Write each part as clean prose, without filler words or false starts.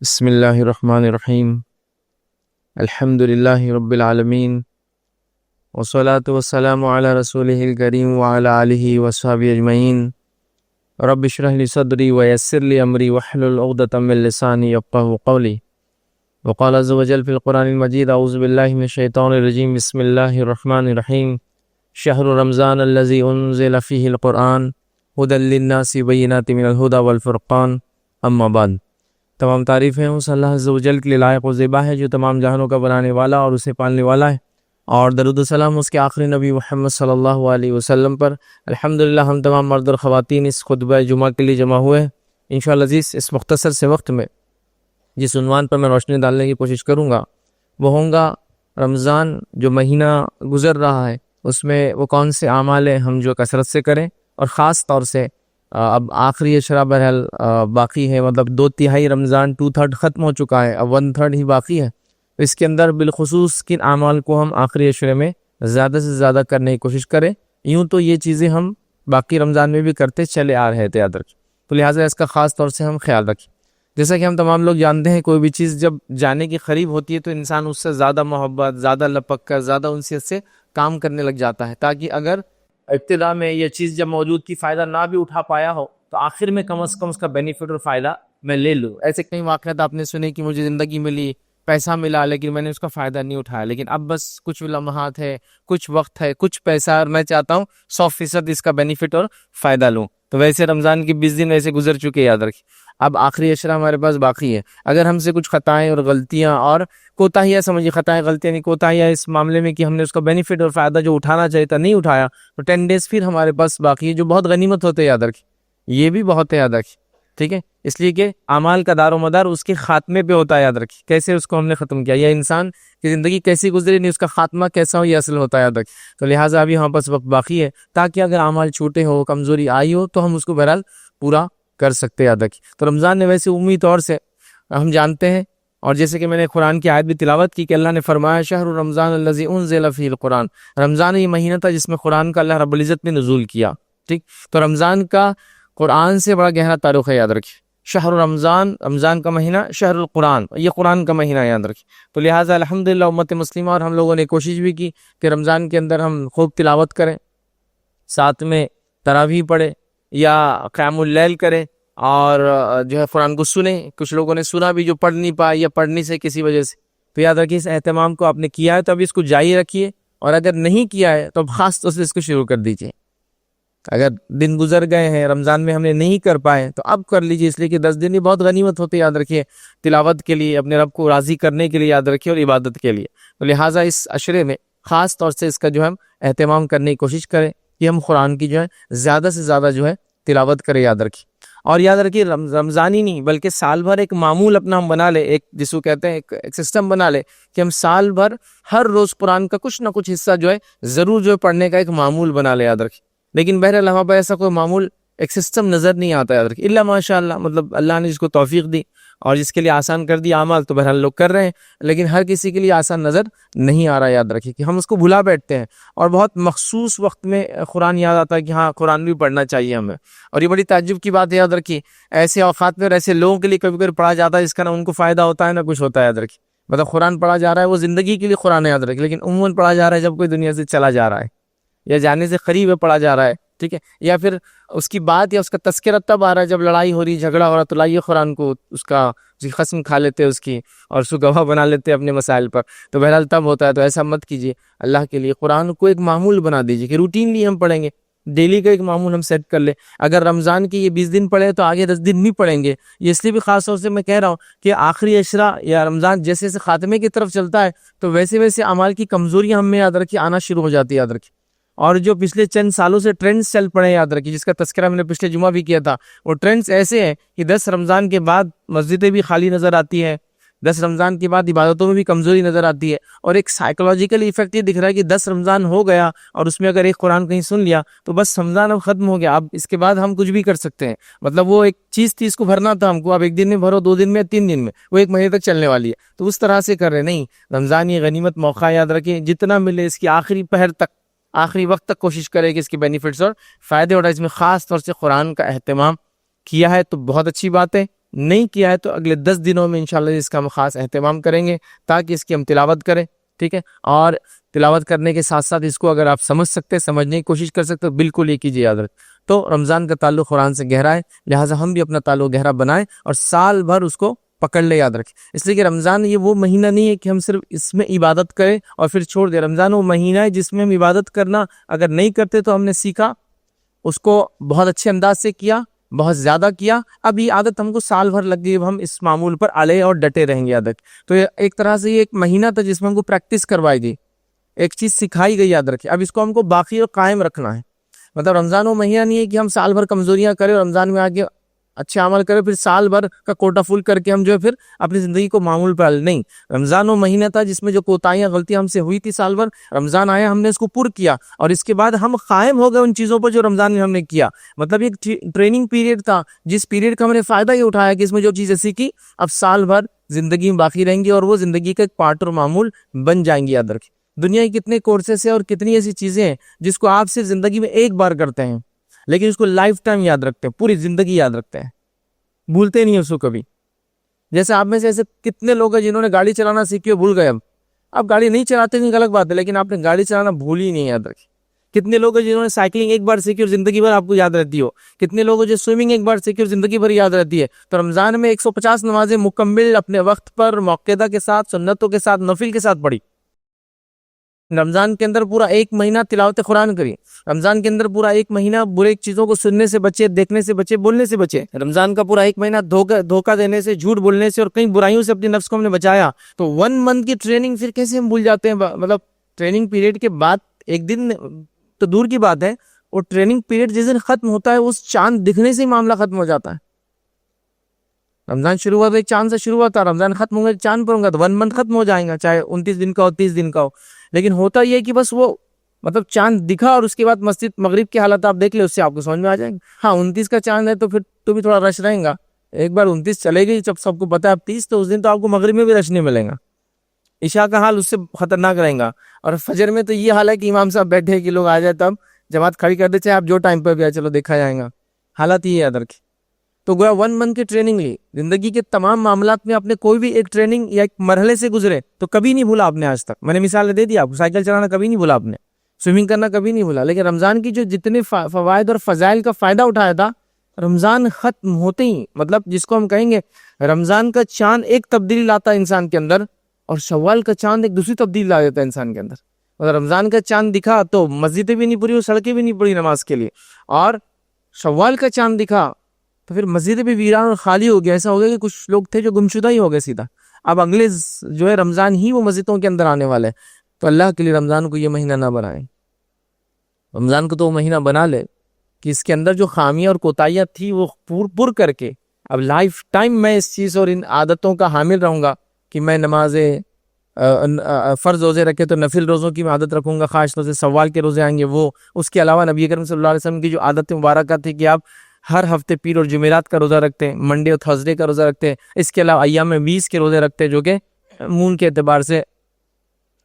بسم اللہ الرحمن الرحیم الحمد للہ رب العالمین والصلاة والسلام علی رسولہ الکریم وعلی آلہ وصحبہ اجمعین رب اشرح لی صدری ویسر لی امری واحلل عقدۃ من لسانی یفقہوا قولی وقال عز وجل فی القرآن المجید اعوذ باللہ من الشیطان الرجیم بسم اللہ الرحمن الرحیم شہر رمضان الذی انزل فیہ القرآن ھدی للناس بینات من الھدی والفرقان اما بعد۔ تمام تعریفیں اس اللہ عز و جل کے لیے لائق و زیبا ہے جو تمام جہانوں کا بنانے والا اور اسے پالنے والا ہے، اور درود و سلام اس کے آخری نبی محمد صلی اللہ علیہ وسلم پر۔ الحمدللہ ہم تمام مرد اور خواتین اس خطبہ جمعہ کے لیے جمع ہوئے ہیں۔ انشاءاللہ عزیز اس مختصر سے وقت میں جس عنوان پر میں روشنی ڈالنے کی کوشش کروں گا وہ ہوں گا رمضان جو مہینہ گزر رہا ہے اس میں وہ کون سے اعمال ہیں ہم جو کثرت سے کریں، اور خاص طور سے اب آخری اشرا بہرحال باقی ہے، مطلب 2/3 رمضان 2/3 ختم ہو چکا ہے، اب 1/3 ہی باقی ہے۔ اس کے اندر بالخصوص کن اعمال کو ہم آخری اشرے میں زیادہ سے زیادہ کرنے کی کوشش کریں۔ یوں تو یہ چیزیں ہم باقی رمضان میں بھی کرتے چلے آ رہے تھے یاد رکھیں، تو لہٰذا اس کا خاص طور سے ہم خیال رکھیں۔ جیسا کہ ہم تمام لوگ جانتے ہیں کوئی بھی چیز جب جانے کی قریب ہوتی ہے تو انسان اس سے زیادہ محبت، زیادہ لپک کر، زیادہ انسیت سے کام کرنے لگ جاتا ہے، تاکہ اگر ابتدا میں یہ چیز جب موجود کی فائدہ نہ بھی اٹھا پایا ہو تو آخر میں کم از کم اس کا بینیفٹ اور فائدہ میں لے لوں۔ ایسے کئی واقعات آپ نے سنے کہ مجھے زندگی ملی، پیسہ ملا، لیکن میں نے اس کا فائدہ نہیں اٹھایا، لیکن اب بس کچھ لمحات ہے، کچھ وقت ہے، کچھ پیسہ، اور میں چاہتا ہوں 100% اس کا بینیفٹ اور فائدہ لوں۔ تو ویسے رمضان کی 20 دن ایسے گزر چکے، یاد رکھیں اب آخری اشرا ہمارے پاس باقی ہے۔ اگر ہم سے کچھ خطائیں اور غلطیاں اور کوتاہیاں، سمجھیے خطائیں غلطیاں نہیں، کوتاہیاں اس معاملے میں کہ ہم نے اس کا بینیفٹ اور فائدہ جو اٹھانا چاہیے تھا نہیں اٹھایا، تو 10 days پھر ہمارے پاس باقی ہے، جو بہت غنیمت ہوتے، یاد رکھیں یہ بھی بہت ہے، یاد رکھیں، ٹھیک ہے؟ اس لیے کہ اعمال کا دار و مدار اس کے خاتمے پہ ہوتا ہے، یاد رکھیں کیسے اس کو ہم نے ختم کیا، یا انسان کی زندگی کیسی گزری نہیں اس کا خاتمہ کیسا ہو یہ اصل ہوتا ہے، یاد رکھیں۔ تو لہٰذا ابھی ہمارے پاس وقت باقی ہے تاکہ اگر اعمال چھوٹے ہو، کمزوری آئی ہو تو ہم اس کو بہرحال پورا کر سکتے، یاد رکھیں۔ تو رمضان نے ویسے عمومی طور سے ہم جانتے ہیں، اور جیسے کہ میں نے قرآن کی آیت بھی تلاوت کی کہ اللہ نے فرمایا شہر رمضان الذی انزل فیہ القرآن، رمضان یہ مہینہ تھا جس میں قرآن کا اللہ رب العزت نے نزول کیا، ٹھیک؟ تو رمضان کا قرآن سے بڑا گہرا تعلق ہے، یاد رکھیں۔ شہر رمضان، رمضان کا مہینہ، شہر القرآن یہ قرآن کا مہینہ، یاد رکھیں۔ تو لہٰذا الحمدللہ امت مسلمہ اور ہم لوگوں نے کوشش بھی کی کہ رمضان کے اندر ہم خوب تلاوت کریں، ساتھ میں تراویح پڑھیں یا قیام اللیل کریں، اور جو ہے قرآن کو سنیں۔ کچھ لوگوں نے سنا بھی جو پڑھ نہیں پائے یا پڑھنے سے کسی وجہ سے، تو یاد رکھیے اس اہتمام کو آپ نے کیا ہے تو ابھی اس کو جاری رکھیے، اور اگر نہیں کیا ہے تو اب خاص طور سے اس کو شروع کر دیجیے۔ اگر دن گزر گئے ہیں رمضان میں ہم نے نہیں کر پائے تو اب کر لیجیے، اس لیے کہ 10 دن ہی بہت غنیمت ہوتے، یاد رکھیے تلاوت کے لیے، اپنے رب کو راضی کرنے کے لیے، یاد رکھیے، اور عبادت کے لیے۔ تو لہٰذا اس عشرے میں خاص طور سے اس کا جو ہم اہتمام کرنے کی کوشش کریں کہ ہم قرآن کی جو ہے زیادہ سے زیادہ جو ہے تلاوت کریں، یاد رکھیے۔ اور یاد رکھیے رمضان ہی نہیں بلکہ سال بھر ایک معمول اپنا ہم بنا لے، ایک جس کو کہتے ہیں ایک سسٹم بنا لے کہ ہم سال بھر ہر روز قرآن کا کچھ نہ کچھ حصہ جو ہے ضرور جو ہے پڑھنے کا ایک معمول بنا لے، یاد رکھیے۔ لیکن بہرحال ہمارے پاس ایسا کوئی معمول، ایک سسٹم نظر نہیں آتا، یاد رکھیے، الا ماشاء اللہ، مطلب اللہ نے جس کو توفیق دی اور جس کے لیے آسان کر دی اعمال تو بہرحال لوگ کر رہے ہیں، لیکن ہر کسی کے لیے آسان نظر نہیں آ رہا، یاد رکھیے کہ ہم اس کو بھلا بیٹھتے ہیں، اور بہت مخصوص وقت میں قرآن یاد آتا ہے کہ ہاں قرآن بھی پڑھنا چاہیے ہمیں۔ اور یہ بڑی تعجب کی بات ہے، یاد رکھیے ایسے اوقات میں اور ایسے لوگوں کے لیے کبھی کبھی پڑھا جاتا ہے جس کا نہ ان کو فائدہ ہوتا ہے نہ کچھ ہوتا ہے، یاد رکھیے۔ مطلب قرآن پڑھا جا رہا ہے وہ زندگی کے لیے قرآن ہے، یاد رکھیے، لیکن عموماً پڑھا جا رہا ہے جب کوئی دنیا سے چلا جا رہا ہے یا جانے سے قریب ہے پڑھا جا رہا ہے، ٹھیک ہے، یا پھر اس کی بات یا اس کا تذکرہ تب آ رہا ہے جب لڑائی ہو رہی، جھگڑا ہو رہا، تو لائیے قرآن کو اس کی قسم کھا لیتے اس کی، اور اس کو گواہ بنا لیتے اپنے مسائل پر، تو بہرحال تب ہوتا ہے۔ تو ایسا مت کیجیے، اللہ کے لیے قرآن کو ایک معمول بنا دیجیے کہ روٹینلی ہم پڑھیں گے، ڈیلی کا ایک معمول ہم سیٹ کر لیں۔ اگر رمضان کی یہ 20 دن پڑھے تو آگے 10 دن نہیں پڑھیں گے، یہ اس لیے بھی خاص طور سے میں کہہ رہا ہوں کہ آخری اشرا یا رمضان جیسے جیسے خاتمے کی طرف چلتا ہے تو ویسے ویسے اعمال کی کمزوریاں ہم میں، یاد رکھیے، آنا شروع ہو جاتی ہے، یاد رکھیے۔ اور جو پچھلے چند سالوں سے ٹرینڈز چل پڑے ہیں، یاد رکھیے، جس کا تذکرہ میں نے پچھلے جمعہ بھی کیا تھا، وہ ٹرینڈز ایسے ہیں کہ 10 رمضان کے بعد مسجدیں بھی خالی نظر آتی ہیں، 10 رمضان کے بعد عبادتوں میں بھی کمزوری نظر آتی ہے، اور ایک سائیکولوجیکل ایفیکٹ یہ دکھ رہا ہے کہ 10 رمضان ہو گیا اور اس میں اگر ایک قرآن کہیں سن لیا تو بس رمضان اب ختم ہو گیا، اب اس کے بعد ہم کچھ بھی کر سکتے ہیں۔ مطلب وہ ایک چیز تھی، اس کو بھرنا تھا ہم کو، اب ایک دن میں بھرو، 2 دن میں، 3 دن میں، وہ 1 مہینے تک چلنے والی ہے، تو اس طرح سے کر رہے نہیں۔ رمضان یہ غنیمت موقع ہے، یاد رکھیں، جتنا ملے اس کی آخری پہر تک، آخری وقت تک کوشش کرے کہ اس کے بینیفٹس اور فائدے اٹھائے۔ اس میں خاص طور سے قرآن کا اہتمام کیا ہے تو بہت اچھی بات ہے، نہیں کیا ہے تو اگلے 10 دنوں میں انشاءاللہ اس کا ہم خاص اہتمام کریں گے تاکہ اس کی ہم تلاوت کریں، ٹھیک ہے؟ اور تلاوت کرنے کے ساتھ ساتھ اس کو اگر آپ سمجھ سکتے سمجھنے کی کوشش کر سکتے بالکل یہ کیجیے یاد رکھ۔ تو رمضان کا تعلق قرآن سے گہرا ہے، لہٰذا ہم بھی اپنا تعلق گہرا بنائیں اور سال بھر اس کو پکڑ لے، یاد رکھیں۔ اس لیے کہ رمضان یہ وہ مہینہ نہیں ہے کہ ہم صرف اس میں عبادت کریں اور پھر چھوڑ دیں۔ رمضان وہ مہینہ ہے جس میں ہم عبادت کرنا اگر نہیں کرتے تو ہم نے سیکھا، اس کو بہت اچھے انداز سے کیا، بہت زیادہ کیا، اب یہ عادت ہم کو سال بھر لگ گئی، اب ہم اس معمول پر علیہ اور ڈٹے رہیں گے، عادت۔ تو یہ ایک طرح سے یہ ایک مہینہ تھا جس میں ہم کو پریکٹس کروائی گئی، ایک چیز سکھائی گئی، یاد رکھیں۔ اب اس کو ہم کو باقی اور قائم رکھنا ہے۔ مطلب رمضان وہ مہینہ نہیں ہے کہ ہم سال بھر کمزوریاں کریں اور رمضان میں آگے اچھے عمل کریں، پھر سال بھر کا کوٹا فل کر کے ہم جو ہے پھر اپنی زندگی کو معمول پر نہیں۔ رمضان وہ مہینہ تھا جس میں جو کوتاہیاں غلطیاں ہم سے ہوئی تھی سال بھر، رمضان آیا ہم نے اس کو پر کیا اور اس کے بعد ہم قائم ہو گئے ان چیزوں پر جو رمضان میں ہم نے کیا۔ مطلب ایک ٹریننگ پیریڈ تھا جس پیریڈ کا ہم نے فائدہ یہ اٹھایا کہ اس میں جو چیزیں سیکھی اب سال بھر زندگی میں باقی رہیں گی اور وہ زندگی کا ایک پارٹ اور معمول بن جائیں گی، یاد رکھیں۔ دنیا کے کتنے کورسز ہیں اور کتنی ایسی چیزیں ہیں جس کو آپ صرف زندگی میں ایک بار کرتے ہیں لیکن اس کو لائف ٹائم یاد رکھتے ہیں، پوری زندگی یاد رکھتے ہیں، بھولتے نہیں اس کو کبھی۔ جیسے آپ میں سے ایسے کتنے لوگ ہیں جنہوں نے گاڑی چلانا سیکھی اور بھول گئے، اب گاڑی نہیں چلاتے نہیں غلط بات ہے لیکن آپ نے گاڑی چلانا بھول ہی نہیں، یاد رکھی۔ کتنے لوگ ہیں جنہوں نے سائیکلنگ ایک بار سیکھی اور زندگی بھر آپ کو یاد رہتی ہو، کتنے لوگ ہیں جو سوئمنگ ایک بار سیکھی اور زندگی بھر یاد رہتی ہے۔ تو رمضان میں 150 نمازیں مکمل اپنے وقت پر موقعہ کے ساتھ، سنتوں کے ساتھ، نفل کے ساتھ پڑھی۔ رمضان کے اندر پورا ایک مہینہ تلاوت قرآن کری۔ رمضان کے اندر پورا ایک مہینہ برے چیزوں کو سننے سے بچے، دیکھنے سے بچے، بولنے سے بچے۔ رمضان کا پورا ایک مہینہ دھوکہ دینے سے، جھوٹ بولنے سے اور کئی برائیوں سے اپنے نفس کو ہم نے بچایا۔ تو 1 منتھ کی ٹریننگ پھر کیسے ہم بھول جاتے ہیں؟ مطلب ٹریننگ پیریڈ کے بعد ایک دن تو دور کی بات ہے، اور ٹریننگ پیریڈ جس دن ختم ہوتا ہے اس چاند دکھنے سے ہی معاملہ ختم ہو جاتا ہے۔ رمضان شروع ہوا تو ایک چاند سے شروع ہوا تھا، رمضان ختم ہوگا چاند پر ہوگا تو 1 منتھ ختم ہو جائے گا، چاہے 29 دن کا ہو، 30 دن کا ہو۔ لیکن ہوتا یہ کہ بس وہ مطلب چاند دکھا اور اس کے بعد مسجد مغرب کی حالت آپ دیکھ لیں، اس سے آپ کو سمجھ میں آ جائے گا۔ ہاں 29 کا چاند ہے تو پھر تو بھی تھوڑا رش رہے گا، ایک بار 29 چلے گئی جب سب کو پتا ہے اب 30 تو اس دن تو آپ کو مغرب میں بھی رش نہیں ملے گا، عشاء کا حال اس سے خطرناک رہے گا۔ اور فجر میں تو یہ حال ہے کہ امام صاحب بیٹھے کہ لوگ آ جائے تب جماعت کھڑی کر دے، چاہے آپ جو ٹائم پہ بھی آئے چلو دیکھا جائے گا، حالات یہ یاد رکھیں۔ تو گویا 1 منتھ کی ٹریننگ لی، زندگی کے تمام معاملات میں آپ نے کوئی بھی ایک ٹریننگ یا ایک مرحلے سے گزرے تو کبھی نہیں بھولا آپ نے آج تک۔ میں نے مثالیں دے دی آپ کو، سائیکل چلانا کبھی نہیں بھولا آپ نے، سوئمنگ کرنا کبھی نہیں بھولا، لیکن رمضان کی جو جتنے فوائد اور فضائل کا فائدہ اٹھایا تھا، رمضان ختم ہوتے ہی مطلب جس کو ہم کہیں گے رمضان کا چاند ایک تبدیلی لاتا ہے انسان کے اندر، اور شوال کا چاند ایک دوسری تبدیلی لا دیتا ہے انسان کے اندر۔ اور رمضان کا چاند دکھا تو مسجدیں بھی نہیں پڑی اور سڑکیں بھی نہیں پڑی نماز کے لیے، اور شوال کا چاند دکھا تو پھر مسجدیں بھی ویران اور خالی ہو گیا۔ ایسا ہو گیا کہ کچھ لوگ تھے جو گمشدہ ہی ہو گئے سیدھا، اب اگلے جو ہے رمضان ہی وہ مسجدوں کے اندر آنے والے۔ تو اللہ کے لیے رمضان کو یہ مہینہ نہ بنائیں، رمضان کو تو وہ مہینہ بنا لے کہ اس کے اندر جو خامیاں اور کوتاہیاں تھی وہ پر کر کے اب لائف ٹائم میں اس چیز اور ان عادتوں کا حامل رہوں گا کہ میں نمازیں فرض روزے رکھے تو نفل روزوں کی میں عادت رکھوں گا، خاص طور سے سوال کے روزے آئیں گے وہ۔ اس کے علاوہ نبی کریم صلی اللہ علیہ وسلم کی جو عادت مبارکہ تھی کہ آپ ہر ہفتے پیر اور جمعرات کا روزہ رکھتے ہیں، منڈے اور تھرسڈے کا روزہ رکھتے ہیں، اس کے علاوہ ایام 20 کے روزے رکھتے ہیں جو کہ مون کے اعتبار سے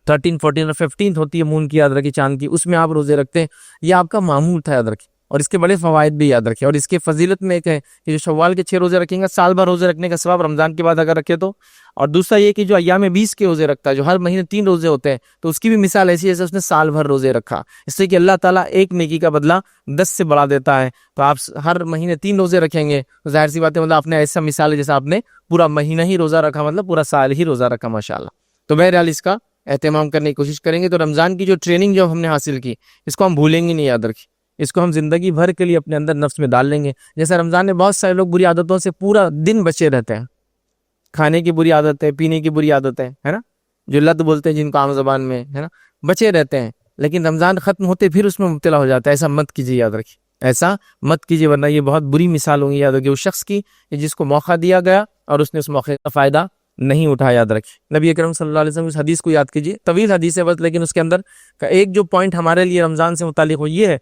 13، 14 اور 15 ہوتی ہے مون کی، یاد رکھیں چاند کی، اس میں آپ روزے رکھتے ہیں۔ یہ آپ کا معمول تھا، یاد رکھیں، اور اس کے بڑے فوائد بھی یاد رکھیں۔ اور اس کے فضیلت میں ایک ہے کہ جو شوال کے 6 روزے رکھیں گا سال بھر روزے رکھنے کا ثواب رمضان کے بعد اگر رکھے تو، اور دوسرا یہ کہ جو ایام 20 کے روزے رکھتا ہے جو ہر مہینے 3 روزے ہوتے ہیں تو اس کی بھی مثال ایسی ہے جیسے اس نے سال بھر روزے رکھا، اس سے کہ اللہ تعالیٰ ایک نیکی کا بدلہ 10 سے بڑھا دیتا ہے۔ تو آپ ہر مہینے 3 روزے رکھیں گے تو ظاہر سی بات ہے مطلب آپ نے ایسا مثال ہے جیسا آپ نے پورا مہینہ ہی روزہ رکھا، مطلب پورا سال ہی روزہ رکھا ماشاءاللہ۔ تو بہرحال اس کا اہتمام کرنے کی کوشش کریں گے۔ تو رمضان کی جو ٹریننگ جو ہم نے حاصل کی اس کو ہم بھولیں گے نہیں، یاد رکھیں، اس کو ہم زندگی بھر کے لیے اپنے اندر نفس میں ڈال لیں گے۔ جیسا رمضان میں بہت سارے لوگ بری عادتوں سے پورا دن بچے رہتے ہیں، کھانے کی بری عادت ہے، پینے کی بری عادت ہے نا، جو لت بولتے ہیں جن کو عام زبان میں ہے نا، بچے رہتے ہیں، لیکن رمضان ختم ہوتے پھر اس میں مبتلا ہو جاتا ہے۔ ایسا مت کیجیے، یاد رکھیے، ایسا مت کیجیے، ورنہ یہ بہت بری مثال ہوں گی، یاد رکھیے، اس شخص کی جس کو موقع دیا گیا اور اس نے اس موقع کا فائدہ نہیں اٹھایا، یاد رکھیے۔ نبی اکرم صلی اللہ علیہ وسلم اس حدیث کو یاد کیجیے، طویل حدیث ہے بس، لیکن اس کے اندر کا ایک جو پوائنٹ ہمارے لیے رمضان سے متعلق ہو یہ ہے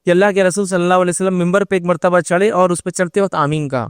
کہ اللہ کے رسول صلی اللہ علیہ وسلم ممبر پہ ایک مرتبہ چڑھے اور اس پہ چڑھتے وقت آمین کہا۔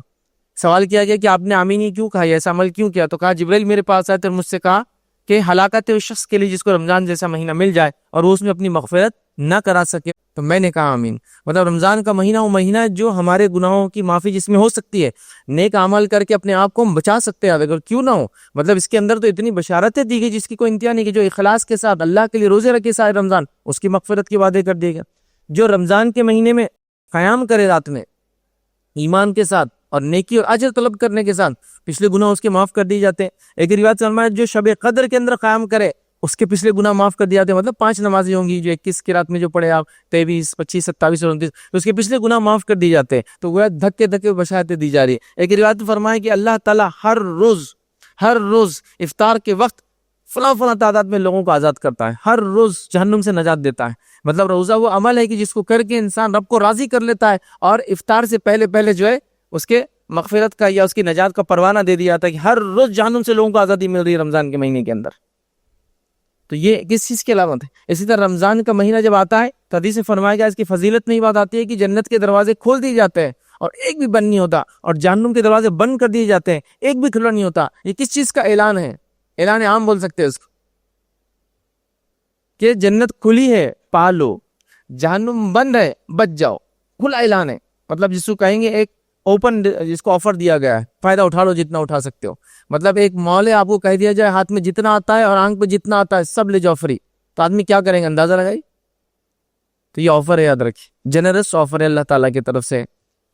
سوال کیا گیا کہ آپ نے آمین ہی کیوں کہا، ایسا عمل کیوں کیا؟ تو کہا جبرائیل میرے پاس آئے تو مجھ سے کہا کہ ہلاکت ہے اس شخص کے لیے جس کو رمضان جیسا مہینہ مل جائے اور وہ اس میں اپنی مغفرت نہ کرا سکے تو میں نے کہا آمین. مطلب رمضان کا مہینہ وہ مہینہ ہے جو ہمارے گناہوں کی معافی جس میں ہو سکتی ہے، نیک عمل کر کے اپنے آپ کو ہم بچا سکتے ہیں اگر کیوں نہ ہو. مطلب اس کے اندر تو اتنی بشارتیں دی گئی جس کی کوئی انتہا نہیں، کہ جو اخلاص کے ساتھ اللہ کے لیے روزے رکھے سارے رمضان، اس کی مغفرت کے وعدے کر دیے گا. جو رمضان کے مہینے میں قیام کرے رات میں ایمان کے ساتھ اور نیکی اور اجر طلب کرنے کے ساتھ، پچھلے گناہ اس کے معاف کر دیے جاتے ہیں. ایک روایت سے فرمایا جو شب قدر کے اندر قیام کرے اس کے پچھلے گناہ معاف کر دیے جاتے ہیں. مطلب 5 نمازیں ہوں گی جو 21 کی رات میں جو پڑھے آپ، 23، 25، 27 اور 29، تو اس کے پچھلے گناہ معاف کر دیے جاتے ہیں. تو وہ دھکے دھکے بشارتیں دی جا رہی ہے. ایک روایت میں فرمایا کہ اللہ تعالیٰ ہر روز افطار کے وقت فلاں تعداد میں لوگوں کو آزاد کرتا ہے، ہر روز جہنم سے نجات دیتا ہے. مطلب روزہ وہ عمل ہے کہ جس کو کر کے انسان رب کو راضی کر لیتا ہے، اور افطار سے پہلے جو ہے اس کے مغفرت کا یا اس کی نجات کا پروانہ دے دیا جاتا ہے کہ ہر روز جہنم سے لوگوں کو آزادی مل رہی ہے رمضان کے مہینے کے اندر. تو یہ کس چیز کی علامت ہے؟ اسی طرح رمضان کا مہینہ جب آتا ہے تو حدیث میں فرمایا گیا اس کی فضیلت میں یہ بات آتی ہے کہ جنت کے دروازے کھول دیے جاتے ہیں اور ایک بھی بند نہیں ہوتا، اور جہنم کے دروازے بند کر دیے جاتے ہیں، ایک بھی کھلا نہیں ہوتا. یہ کس چیز کا اعلان ہے؟ اعلان عام بول سکتے ہیں اس کو، کہ جنت کھلی ہے پالو، جہنم بند ہے بچ جاؤ. کھلا اعلان ہے. مطلب جس کو کہیں گے ایک اوپن، جس کو آفر دیا گیا ہے، فائدہ اٹھا لو جتنا اٹھا سکتے ہو. مطلب ایک مال ہے، آپ کو کہہ دیا جائے ہاتھ میں جتنا آتا ہے اور آنکھ پہ جتنا آتا ہے سب لے جاؤ فری، تو آدمی کیا کریں گے؟ اندازہ لگائی. تو یہ آفر ہے، یاد رکھیے، جنرس آفر ہے اللہ تعالیٰ کی طرف سے،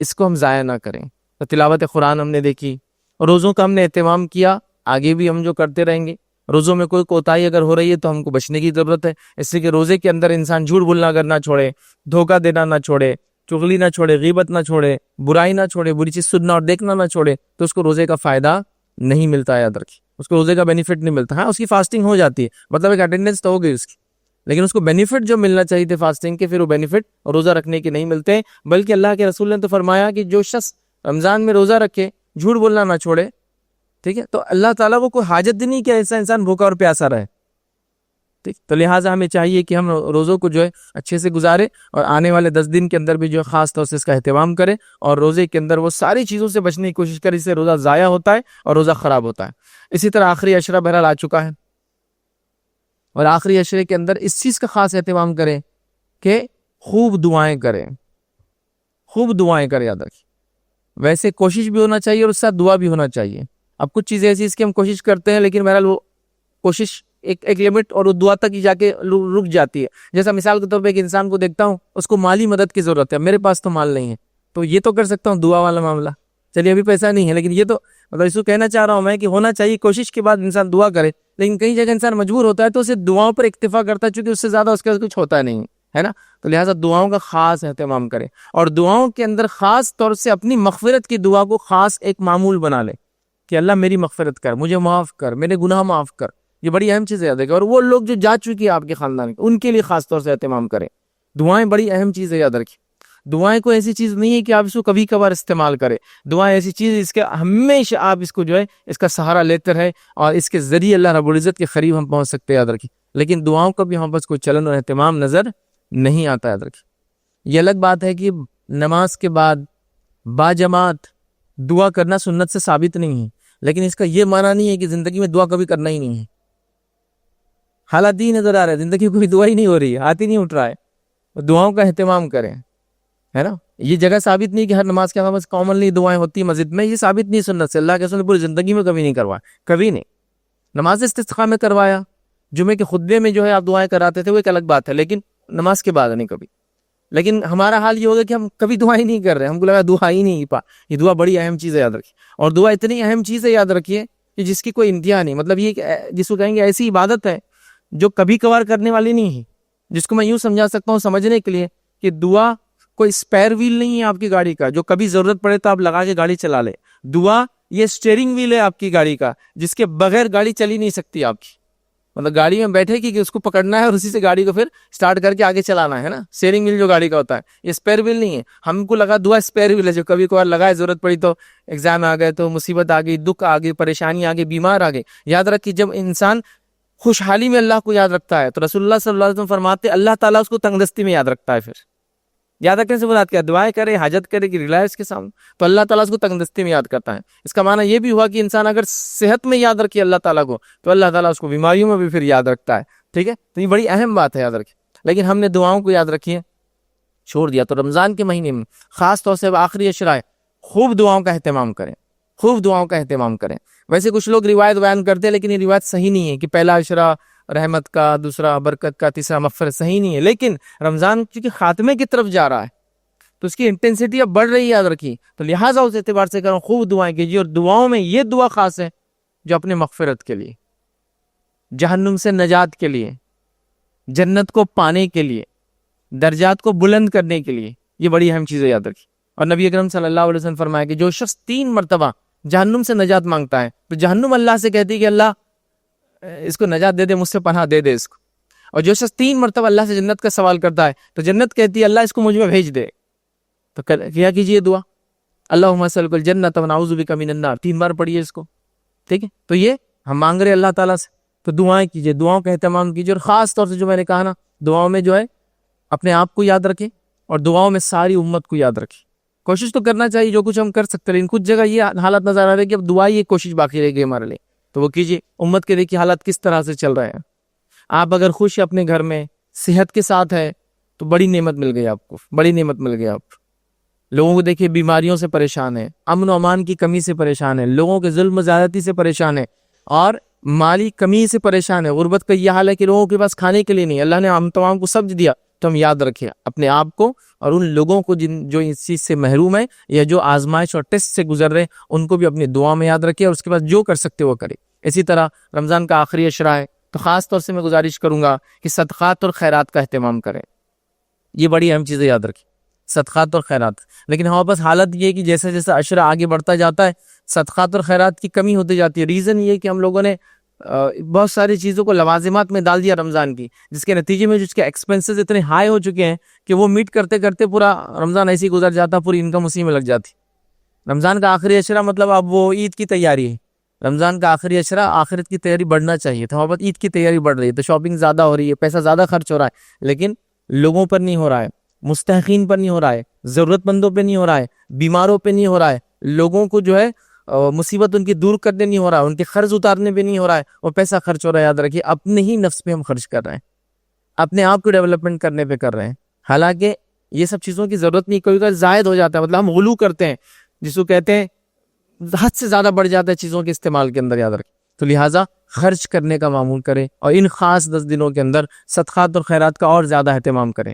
اس کو ہم ضائع نہ کریں. تو تلاوت قرآن ہم نے دیکھی، روزوں کا ہم نے اہتمام کیا، آگے بھی ہم جو کرتے رہیں گے. روزوں میں کوئی کوتاہی اگر ہو رہی ہے تو ہم کو بچنے کی ضرورت ہے، اس لیے کہ روزے کے اندر انسان جھوٹ بولنا اگر نہ چھوڑے، دھوکہ دینا نہ چھوڑے، چغلی نہ چھوڑے، غیبت نہ چھوڑے، برائی نہ چھوڑے، بری چیز سننا اور دیکھنا نہ چھوڑے، تو اس کو روزے کا فائدہ نہیں ملتا ہے. یاد رکھیے، اس کو روزے کا بینیفٹ نہیں ملتا. ہاں اس کی فاسٹنگ ہو جاتی ہے، مطلب ایک اٹینڈنس تو ہو گئی اس کی، لیکن اس کو بینیفٹ جو ملنا چاہیے تھے فاسٹنگ کے، پھر وہ بینیفٹ روزہ رکھنے کے نہیں ملتے. بلکہ اللہ کے رسول نے تو فرمایا کہ جو شخص رمضان میں روزہ رکھے، جھوٹ بولنا نہ چھوڑے، ٹھیک ہے، تو اللہ تعالیٰ کو کوئی حاجت نہیں کہ ایسا انسان بھوکا اور پیاسا رہے. ٹھیک، تو لہٰذا ہمیں چاہیے کہ ہم روزوں کو جو ہے اچھے سے گزارے، اور آنے والے 10 دن کے اندر بھی جو ہے خاص طور سے اس کا اہتمام کرے، اور روزے کے اندر وہ ساری چیزوں سے بچنے کی کوشش کرے، اس سے روزہ ضائع ہوتا ہے اور روزہ خراب ہوتا ہے. اسی طرح آخری عشرہ بہرحال آ چکا ہے، اور آخری عشرے کے اندر اس چیز کا خاص اہتمام کریں کہ خوب دعائیں کریں، خوب دعائیں کریں. یاد رکھیں، ویسے کوشش بھی ہونا چاہیے اور اس ساتھ دعا بھی ہونا چاہیے. اب کچھ چیزیں ایسی اس کی ہم کوشش کرتے ہیں، لیکن بہرحال وہ کوشش ایک لمٹ اور دعا تک ہی جا کے رک جاتی ہے. جیسا مثال کے طور پہ ایک انسان کو دیکھتا ہوں، اس کو مالی مدد کی ضرورت ہے، میرے پاس تو مال نہیں ہے، تو یہ تو کر سکتا ہوں دعا والا معاملہ، چلیے ابھی پیسہ نہیں ہے، لیکن یہ تو مطلب اس کو کہنا چاہ رہا ہوں میں کہ ہونا چاہیے کوشش کے بعد انسان دعا کرے. لیکن کئی جگہ انسان مجبور ہوتا ہے تو اسے دعاؤں پر اکتفا کرتا ہے، چونکہ اس سے زیادہ اس کا کچھ ہوتا نہیں ہے نا. تو لہٰذا دعاؤں کا خاص اہتمام کرے، اور دعاؤں کے اندر خاص طور سے اپنی مغفرت کی دعا کو خاص ایک معمول بنا لے کہ اللہ میری مغفرت کر، مجھے معاف کر، میرے گناہ معاف کر. یہ بڑی اہم چیز ہے، یاد رکھیں. اور وہ لوگ جو جا چکی ہیں آپ کے خاندان کے، ان کے لیے خاص طور سے اہتمام کریں. دعائیں بڑی اہم چیز ہے، یاد رکھیں. دعائیں کوئی ایسی چیز نہیں ہے کہ آپ اس کو کبھی کبھار استعمال کریں. دعائیں ایسی چیز ہے اس کے ہمیشہ آپ اس کو جو ہے اس کا سہارا لیتے رہے، اور اس کے ذریعے اللہ رب العزت کے قریب ہم پہنچ سکتے ہیں. یاد رکھیں، لیکن دعاؤں کا بھی ہم بس کوئی چلن اور اہتمام نظر نہیں آتا. یاد رکھیں، یہ الگ بات ہے کہ نماز کے بعد باجماعت دعا کرنا سنت سے ثابت نہیں ہے، لیکن اس کا یہ معنی نہیں ہے کہ زندگی میں دعا کبھی کرنا ہی نہیں ہے. حالات ہی نظر آ رہے ہیں، زندگی میں کوئی دعا ہی نہیں ہو رہی ہے، ہاتھ ہی نہیں اٹھ رہا ہے. دعاؤں کا اہتمام کریں، ہے نا. یہ جگہ ثابت نہیں کہ ہر نماز کے بعد کامنلی دعائیں ہوتی ہیں مسجد میں، یہ ثابت نہیں سنت سے. اللہ کے رسول نے پوری زندگی میں کبھی نہیں کروایا، کبھی نہیں. نماز استسقاء میں کروایا، جمعے کے خطبے میں جو ہے آپ دعائیں کراتے تھے، وہ ایک الگ بات ہے، لیکن نماز کے بعد نہیں کبھی. لیکن ہمارا حال یہ ہوگا کہ ہم کبھی دعائیں نہیں کر رہے، ہم کو لگا دعا ہی نہیں پا. یہ دعا بڑی اہم چیز ہے، یاد رکھیے. اور دعا اتنی اہم چیز ہے، یاد رکھیے، کہ جس کی کوئی انتہا نہیں. مطلب یہ جس کو کہیں گے ایسی عبادت ہے جو کبھی کبھار کرنے والی نہیں ہے، جس کو میں یوں سمجھا سکتا ہوں سمجھنے کے لیے کہ دعا کوئی اسپیئر ویل نہیں ہے آپ کی گاڑی کا، جو کبھی ضرورت پڑے تو آپ لگا کے گاڑی چلا لے. دعا یہ اسٹیئرنگ ویل ہے آپ کی گاڑی کا، جس کے بغیر گاڑی چلی نہیں سکتی آپ کی. مطلب گاڑی میں بیٹھے کہ اس کو پکڑنا ہے اور اسی سے گاڑی کو پھر سٹارٹ کر کے آگے چلانا ہے نا. اسٹیئرنگ ویل جو گاڑی کا ہوتا ہے، یہ اسپیئر ویل نہیں ہے. ہم کو لگا دعا اسپیئر ویل ہے جو کبھی کبھار لگائے، ضرورت پڑی تو ایگزام آ گئے، تو مصیبت آ گئی، دکھ آ گئی، پریشانی آ گئی، بیمار آ گئی. یاد رکھیے، جب انسان خوشحالی میں اللہ کو یاد رکھتا ہے تو رسول اللہ صلی اللہ علیہ وسلم فرماتے ہیں اللہ تعالیٰ اس کو تنگ دستی میں یاد رکھتا ہے. پھر یاد رکھنے سے مراد کیا؟ دعائیں کرے، حاجت کرے کہ ریلائز کے سامنے، تو اللہ تعالیٰ اس کو تنگ دستی میں یاد کرتا ہے. اس کا معنی یہ بھی ہوا کہ انسان اگر صحت میں یاد رکھے اللہ تعالیٰ کو، تو اللہ تعالیٰ اس کو بیماریوں میں بھی پھر یاد رکھتا ہے. ٹھیک ہے، تو یہ بڑی اہم بات ہے، یاد رکھے. لیکن ہم نے دعاؤں کو یاد رکھیے چھوڑ دیا. تو رمضان کے مہینے میں خاص طور سے آخری عشرہ ہے، خوب دعاؤں کا اہتمام کریں، خوب دعاؤں کا اہتمام کریں. ویسے کچھ لوگ روایت بیان کرتے ہیں لیکن یہ روایت صحیح نہیں ہے کہ پہلا عشرہ رحمت کا، دوسرا برکت کا، تیسرا مغفرت، صحیح نہیں ہے. لیکن رمضان چونکہ خاتمے کی طرف جا رہا ہے تو اس کی انٹینسٹی اب بڑھ رہی ہے، یاد رکھیے. تو لہٰذا اس اعتبار سے کرو خوب دعائیں کیجیے. اور دعاؤں میں یہ دعا خاص ہے جو اپنے مغفرت کے لیے، جہنم سے نجات کے لیے، جنت کو پانے کے لیے، درجات کو بلند کرنے کے لیے، یہ بڑی اہم چیزیں یاد رکھی. اور نبی اکرم صلی اللہ علیہ وسلم فرمایا کہ جو شخص 3 مرتبہ جہنم سے نجات مانگتا ہے تو جہنم اللہ سے کہتی ہے کہ اللہ اس کو نجات دے دے، مجھ سے پناہ دے دے اس کو. اور جو شخص 3 مرتبہ اللہ سے جنت کا سوال کرتا ہے تو جنت کہتی ہے اللہ اس کو مجھ میں بھیج دے. تو کیا کیجیے دعا، اللہم اسألک الجنۃ ونعوذ بک من النار، 3 بار پڑھیے اس کو. ٹھیک ہے، تو یہ ہم مانگ رہے اللہ تعالیٰ سے. تو دعائیں کیجیے، دعاؤں کا اہتمام کیجیے. اور خاص طور سے جو میں نے کہا نا، دعاؤں میں جو ہے اپنے آپ کو یاد رکھیں اور دعاؤں میں ساری امت کو یاد رکھیں. کوشش تو کرنا چاہیے جو کچھ ہم کر سکتے ہیں، لیکن کچھ جگہ یہ حالت نظر آ رہی ہے کہ اب دعا یہ کوشش باقی رہ گئی ہمارے لیے. تو وہ کیجیے. امت کے دیکھیے حالات کس طرح سے چل رہے ہیں. آپ اگر خوش ہیں اپنے گھر میں، صحت کے ساتھ ہے تو بڑی نعمت مل گئی آپ کو، بڑی نعمت مل گئی آپ. لوگوں کو دیکھیے بیماریوں سے پریشان ہے، امن و امان کی کمی سے پریشان ہے، لوگوں کے ظلم و زیادتی سے پریشان ہے، اور مالی کمی سے پریشان ہے. غربت کا یہ حال ہے کہ لوگوں کے پاس کھانے کے لیے نہیں. اللہ نے ہم تمام کو سبز دیا. تو ہم یاد رکھیں اپنے آپ کو اور ان لوگوں کو جو اس چیز سے محروم ہیں یا جو آزمائش اور ٹیسٹ سے گزر رہے ہیں، ان کو بھی اپنی دعا میں یاد رکھیں. اور اس کے بعد جو کر سکتے وہ کرے. اسی طرح رمضان کا آخری عشرہ ہے تو خاص طور سے میں گزارش کروں گا کہ صدقات اور خیرات کا اہتمام کریں. یہ بڑی اہم چیزیں یاد رکھیں، صدقات اور خیرات. لیکن ہمارے پاس حالت یہ ہے کہ جیسے جیسے عشرہ آگے بڑھتا جاتا ہے صدقات اور خیرات کی کمی ہوتی جاتی ہے. ریزن یہ کہ ہم لوگوں نے بہت ساری چیزوں کو لوازمات میں ڈال دیا رمضان کی، جس کے نتیجے میں جس کے ایکسپنسز اتنے ہائی ہو چکے ہیں کہ وہ میٹ کرتے کرتے پورا رمضان ایسے ہی گزر جاتا، پوری انکم اسی میں لگ جاتی. رمضان کا آخری عشرہ مطلب اب وہ عید کی تیاری ہے. رمضان کا آخری عشرہ آخرت کی تیاری بڑھنا چاہیے. تو ہمارے عید کی تیاری بڑھ رہی ہے، تو شاپنگ زیادہ ہو رہی ہے، پیسہ زیادہ خرچ ہو رہا ہے، لیکن لوگوں پر نہیں ہو رہا ہے، مستحقین پر نہیں ہو رہا ہے، ضرورت مندوں پہ نہیں ہو رہا ہے، بیماروں پہ نہیں ہو رہا ہے، لوگوں کو جو ہے مصیبت ان کی دور کرنے نہیں ہو رہا ہے، ان کے قرض اتارنے پہ نہیں ہو رہا ہے، وہ پیسہ خرچ ہو رہا ہے. یاد رکھیے اپنے ہی نفس پہ ہم خرچ کر رہے ہیں، اپنے آپ کو ڈیولپمنٹ کرنے پہ کر رہے ہیں. حالانکہ یہ سب چیزوں کی ضرورت نہیں، کوئی کا زائد ہو جاتا ہے، مطلب ہم غلو کرتے ہیں جس کو کہتے ہیں حد سے زیادہ بڑھ جاتا ہے چیزوں کے استعمال کے اندر. یاد رکھیں تو لہٰذا خرچ کرنے کا معمول کریں اور ان خاص 10 دنوں کے اندر صدقات اور خیرات کا اور زیادہ اہتمام کریں.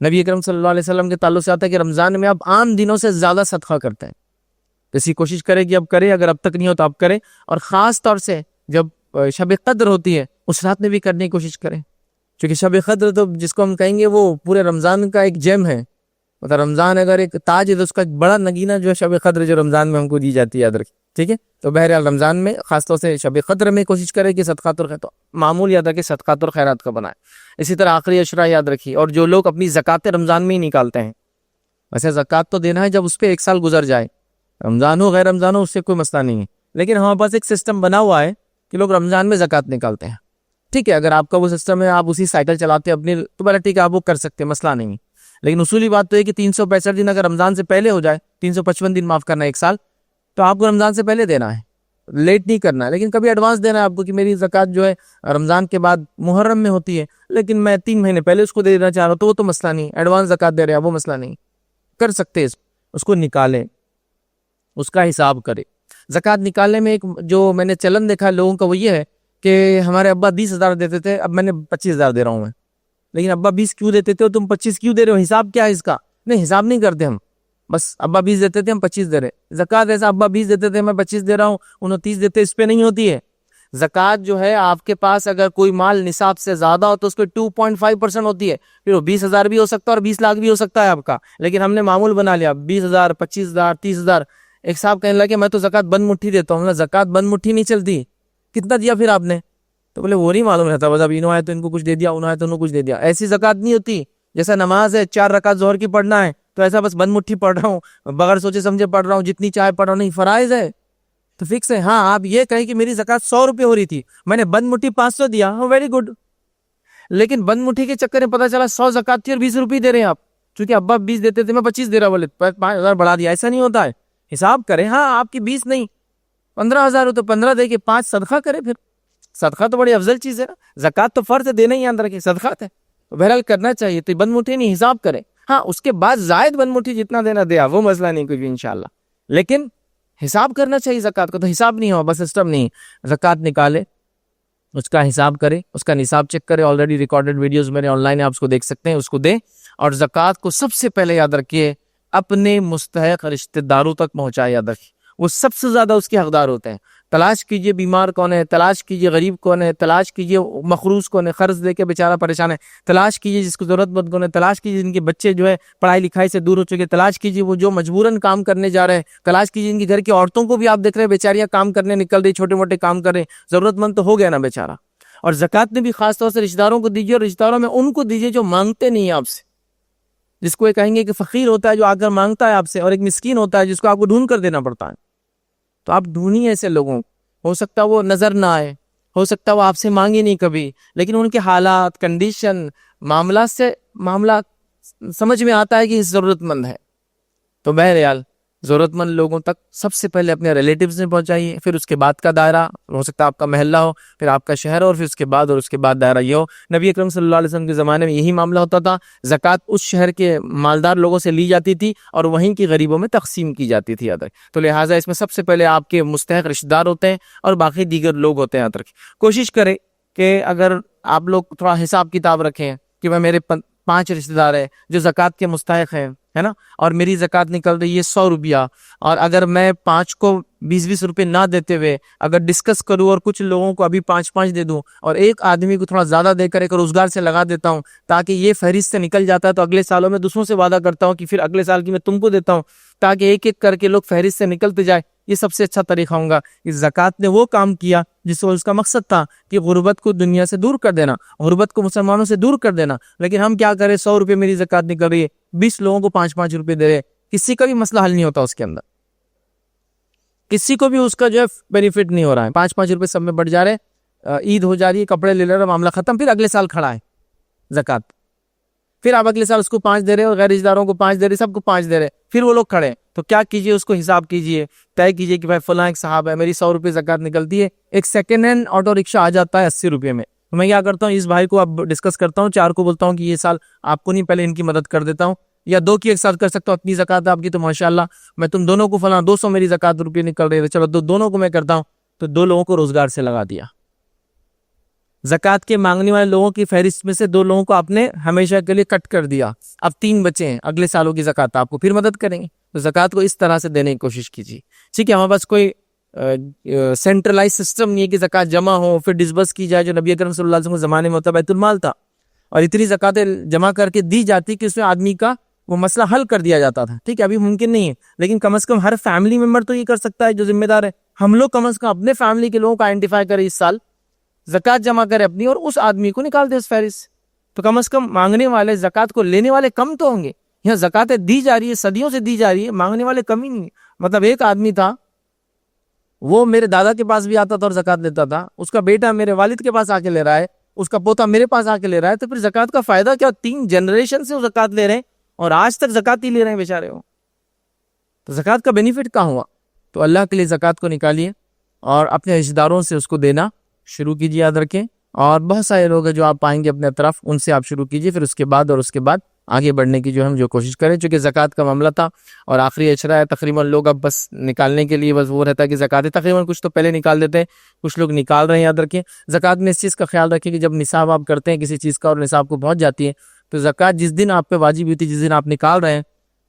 نبی اکرم صلی اللہ علیہ وسلم کے تعلق سے آتا ہے کہ رمضان میں آپ عام دنوں سے زیادہ صدقہ کرتے ہیں. اسی کوشش کریں کہ اب کریں، اگر اب تک نہیں ہو تو اب کریں. اور خاص طور سے جب شب قدر ہوتی ہے اس رات میں بھی کرنے کی کوشش کریں، کیونکہ شب قدر تو جس کو ہم کہیں گے وہ پورے رمضان کا ایک جیم ہے. مطلب رمضان اگر ایک تاج ہے تو اس کا ایک بڑا نگینہ جو ہے شب قدر جو رمضان میں ہم کو دی جاتی ہے. یاد رکھیں ٹھیک ہے. تو بہرحال رمضان میں خاص طور سے شب قدر میں کوشش کریں کہ صدقات اور خیرات معمول یاد رکھیں، صدقات اور خیرات کا بنائیں. اسی طرح آخری عشرہ یاد رکھیے. اور جو لوگ اپنی زکوٰۃ رمضان میں ہی نکالتے ہیں، ویسے زکوٰۃ تو دینا ہے جب اس پہ 1 سال گزر جائے، رمضان ہو غیر رمضان ہو اس سے کوئی مسئلہ نہیں ہے. لیکن ہمارے پاس ایک سسٹم بنا ہوا ہے کہ لوگ رمضان میں زکوٰۃ نکالتے ہیں. ٹھیک ہے، اگر آپ کا وہ سسٹم ہے، آپ اسی سائیکل چلاتے ہیں اپنی، تو بڑا ٹھیک ہے، آپ وہ کر سکتے ہیں، مسئلہ نہیں ہے. لیکن اصولی بات تو یہ کہ 365 دن اگر رمضان سے پہلے ہو جائے، 355 دن معاف کرنا 1 سال، تو آپ کو رمضان سے پہلے دینا ہے، لیٹ نہیں کرنا ہے. لیکن کبھی ایڈوانس دینا ہے آپ کو کہ میری زکوٰۃ جو ہے رمضان کے بعد محرم میں ہوتی ہے، لیکن میں 3 مہینے پہلے اس کو دے دینا چاہ رہا ہوں، تو وہ تو مسئلہ نہیں. ایڈوانس زکوٰۃ دے رہے ہیں وہ مسئلہ نہیں، کر سکتے اس کو نکالیں، اس کا حساب کرے. زکوٰۃ نکالنے میں ایک جو میں نے چلن دیکھا لوگوں کا وہ یہ ہے کہ ہمارے ابا 20,000 دیتے تھے، اب میں نے 25,000 دے رہا ہوں میں. لیکن ابا 20 کیوں دیتے تھے اور تم 25 کیوں دے رہے ہو؟ حساب کیا ہے اس کا؟ نہیں، حساب نہیں کرتے ہم، بس ابا 20 دیتے تھے ہم 25 دے رہے. زکوٰۃ ایسا ابا 20 دیتے تھے میں 25 دے رہا ہوں، 29 دیتے، اس پہ نہیں ہوتی ہے. زکوٰۃ جو ہے آپ کے پاس اگر کوئی مال نصاب سے زیادہ ہو تو اس کو 2.5% ہوتی ہے، پھر وہ 20,000 بھی ہو سکتا ہے اور 20 لاکھ بھی ہو سکتا ہے آپ کا. لیکن ہم نے معمول بنا لیا 20,000 25,000 30,000. ایک صاحب کہنے لگے میں تو زکوٰۃ بند مٹھی دیتا ہوں. زکوٰۃ بند مٹھی نہیں چلتی. کتنا دیا پھر آپ نے؟ تو بولے وہ نہیں معلوم رہتا، بس اب انہوں آئے تو ان کو کچھ دے دیا، انہوں آئے تو انہوں کچھ دے دیا. ایسی زکوٰۃ نہیں ہوتی. جیسا نماز ہے 4 رکعت ظہر کی پڑھنا ہے تو ایسا بس بند مٹھی پڑھ رہا ہوں، بغیر سوچے سمجھے پڑھ رہا ہوں، جتنی چاہے پڑھ رہا ہوں. نہیں، فرائض ہے تو فکس ہے. ہاں آپ یہ کہیں کہ میری زکوٰۃ 100 روپے ہو رہی تھی، میں نے بند مٹھی 500 دیا، ہاں ویری گڈ. لیکن بند مٹھی کے چکر میں پتا چلا 100 زکوٰۃ تھی اور 20 روپے دے رہے ہیں آپ، چونکہ ابا 20 دیتے تھے میں 25 دے رہا، بولے 5,000 بڑھا دیا. ایسا نہیں ہوتا ہے. حساب کریں. ہاں آپ کی 20 نہیں 15,000 ہو تو 15 دے کے 5 صدقہ کرے. پھر صدقہ تو بڑی افضل چیز ہے نا. زکوٰۃ تو فرض ہے، دینا ہی یاد رکھیں، صدقات ہے. بہرحال کرنا چاہیے، تو بند مٹھی نہیں، حساب کرے. ہاں اس کے بعد زائد بند مٹھی جتنا دینا دیا، وہ مسئلہ نہیں کوئی بھی انشاءاللہ، لیکن حساب کرنا چاہیے. زکوٰۃ کا تو حساب نہیں ہوا، بس سسٹم نہیں. زکوٰۃ نکالے، اس کا حساب کرے، اس کا نصاب چیک کرے. آلریڈی ریکارڈڈ ویڈیوز میرے آن لائن آپ اس کو دیکھ سکتے ہیں، اس کو دیں. اور زکوٰۃ کو سب سے پہلے یاد رکھیے اپنے مستحق رشتہ داروں تک پہنچائے. یاد رکھیے وہ سب سے زیادہ اس کے حقدار ہوتے ہیں. تلاش کیجئے بیمار کون ہے، تلاش کیجئے غریب کون ہے، تلاش کیجئے مخروص کون ہے، قرض دے کے بیچارہ پریشان ہے، تلاش کیجئے جس کو ضرورت مند کون ہے، تلاش کیجئے جن کے بچے جو ہے پڑھائی لکھائی سے دور ہو چکے، تلاش کیجئے وہ جو مجبوراً کام کرنے جا رہے ہیں، تلاش کیجئے ان کے گھر کی عورتوں کو بھی آپ دیکھ رہے ہیں بیچاریاں کام کرنے نکل رہی، چھوٹے موٹے کام کر رہے ہیں. ضرورت مند تو ہو گیا نا بیچارہ. اور زکوٰۃ میں بھی خاص طور سے رشتہ داروں کو دیجیے، اور رشتہ داروں میں ان کو دیجیے جو مانگتے نہیں ہیں آپ سے. جس کو یہ کہیں گے کہ فقیر ہوتا ہے جو آ کر مانگتا ہے آپ سے، اور ایک مسکین ہوتا ہے جس کو آپ کو ڈھونڈ کر دینا پڑتا ہے. تو آپ ڈھونڈیے ایسے لوگوں. ہو سکتا ہے وہ نظر نہ آئے، ہو سکتا ہے وہ آپ سے مانگے نہیں کبھی، لیکن ان کے حالات، کنڈیشن، معاملات سے معاملہ سمجھ میں آتا ہے کہ ضرورت مند ہے. تو بہرحال ضرورت مند لوگوں تک سب سے پہلے اپنے ریلیٹیوز میں پہنچائیے، پھر اس کے بعد کا دائرہ ہو سکتا ہے آپ کا محلہ ہو، پھر آپ کا شہر ہو، اور پھر اس کے بعد دائرہ یہ ہو. نبی اکرم صلی اللہ علیہ وسلم کے زمانے میں یہی معاملہ ہوتا تھا. زکوٰۃ اس شہر کے مالدار لوگوں سے لی جاتی تھی اور وہیں کی غریبوں میں تقسیم کی جاتی تھی. تو لہٰذا اس میں سب سے پہلے آپ کے مستحق رشتہ دار ہوتے ہیں اور باقی دیگر لوگ ہوتے ہیں. کوشش کریں کہ اگر آپ لوگ تھوڑا حساب کتاب رکھیں کہ میں میرے 5 رشتہ دار ہیں جو زکوٰۃ کے مستحق ہیں، ہے نا، اور میری زکوٰۃ نکل رہی ہے 100 روپیہ، اور اگر میں 5 کو 20 روپے نہ دیتے ہوئے اگر ڈسکس کروں اور کچھ لوگوں کو ابھی 5 دے دوں اور ایک آدمی کو تھوڑا زیادہ دے کر ایک روزگار سے لگا دیتا ہوں تاکہ یہ فہرست سے نکل جاتا ہے، تو اگلے سالوں میں دوسروں سے وعدہ کرتا ہوں کہ پھر اگلے سال کی میں تم کو دیتا ہوں تاکہ ایک ایک کر کے لوگ فہرست سے نکلتے جائے. یہ سب سے اچھا طریقہ ہوگا. کہ زکوٰۃ نے وہ کام کیا جس سے اس کا مقصد تھا کہ غربت کو دنیا سے دور کر دینا، غربت کو مسلمانوں سے دور کر دینا. لیکن ہم کیا کریں، 100 روپے میری زکوٰۃ نکل رہی ہے، 20 لوگوں کو 5 روپے دے رہے، کسی کا بھی مسئلہ حل نہیں ہوتا اس کے اندر، کسی کو بھی اس کا جو ہے بینیفٹ نہیں ہو رہا ہے. 5 روپے سب میں بڑھ جا رہے، عید ہو جا رہی ہے، کپڑے لے لے رہے، معاملہ ختم. پھر اگلے سال کھڑا ہے زکوٰۃ، پھر آپ اگلے سال اس کو 5 دے رہے اور غیر رشتہ داروں کو 5 دے رہے، سب کو 5 دے رہے، پھر وہ لوگ کھڑے. تو کیا کیجئے، اس کو حساب کیجئے، طے کیجئے کہ بھائی فلاں ایک صاحب ہے، میری 100 روپے زکوٰۃ نکلتی ہے، ایک سیکنڈ ہینڈ آٹو رکشہ آ جاتا ہے 80 روپے میں. تو میں کیا کرتا ہوں، اس بھائی کو اب ڈسکس کرتا ہوں، 4 کو بولتا ہوں کہ یہ سال آپ کو نہیں، پہلے ان کی مدد کر دیتا ہوں، یا 2 کی ایک ساتھ کر سکتا ہوں، اتنی زکوٰۃ آپ کی تو ماشاءاللہ میں تم دونوں کو فلاں 200 میری زکوٰۃ روپے نکل رہے، چلو دونوں کو میں کرتا ہوں. تو 2 لوگوں کو روزگار سے لگا دیا. زکوٰۃ کے مانگنے والے لوگوں کی فہرست میں سے 2 لوگوں کو آپ نے ہمیشہ کے لیے کٹ کر دیا. اب 3 بچے ہیں، اگلے سالوں کی زکوٰۃ آپ کو پھر مدد کریں گے. تو زکوٰۃ کو اس طرح سے دینے کی کوشش کیجیے. ٹھیک ہے، ہمارے پاس کوئی سینٹرلائز سسٹم نہیں ہے کہ زکوٰۃ جمع ہو پھر ڈسبرس کی جائے. جو نبی اکرم صلی اللہ علیہ وسلم کے زمانے میں ہوتا بیت المال تھا، اور اتنی زکوٰۃیں جمع کر کے دی جاتی کہ اس میں آدمی کا وہ مسئلہ حل کر دیا جاتا تھا. ٹھیک ہے، ابھی ممکن نہیں ہے، لیکن کم از کم ہر فیملی ممبر تو یہ کر سکتا ہے جو ذمہ دار ہے. ہم لوگ کم از کم اپنے فیملی کے لوگوں کو آئیڈینٹیفائی کریں، اس سال زکوٰۃ جمع کرے اپنی، اور اس آدمی کو نکال دے اس فہرست. تو کم از کم مانگنے والے، زکوٰۃ کو لینے والے کم تو ہوں گے. یہاں زکوٰۃیں دی جا رہی ہے، صدیوں سے دی جا رہی ہے، مانگنے والے کم ہی نہیں. مطلب ایک آدمی تھا، وہ میرے دادا کے پاس بھی آتا تھا اور زکوٰۃ لیتا تھا، اس کا بیٹا میرے والد کے پاس آ کے لے رہا ہے، اس کا پوتا میرے پاس آ کے لے رہا ہے. تو پھر زکوٰۃ کا فائدہ کیا؟ 3 جنریشن سے وہ زکوٰۃ لے رہے ہیں اور آج تک زکوٰۃ ہی لے رہے ہیں بیچارے وہ. تو زکوٰۃ کا بینیفٹ کہاں ہوا؟ تو اللہ کے لیے زکوٰۃ کو نکالیے اور اپنے رشتہ داروں سے اس کو دینا شروع کیجیے. یاد رکھیں، اور بہت سارے لوگ ہیں جو آپ پائیں گے اپنے طرف، ان سے آپ شروع کیجیے. پھر اس کے بعد آگے بڑھنے کی جو ہم جو کوشش کریں، چونکہ زکوٰۃ کا معاملہ تھا اور آخری اشرا ہے، تقریباً لوگ اب بس نکالنے کے لیے بس وہ رہتا ہے کہ زکوٰۃ تقریباً کچھ تو پہلے نکال دیتے ہیں، کچھ لوگ نکال رہے ہیں. یاد رکھیں، زکوٰۃ میں اس چیز کا خیال رکھیں کہ جب نصاب آپ کرتے ہیں کسی چیز کا اور نصاب کو پہنچ جاتی ہے، تو زکوٰۃ جس دن آپ پہ واجب ہوتی ہے، جس دن آپ نکال رہے ہیں،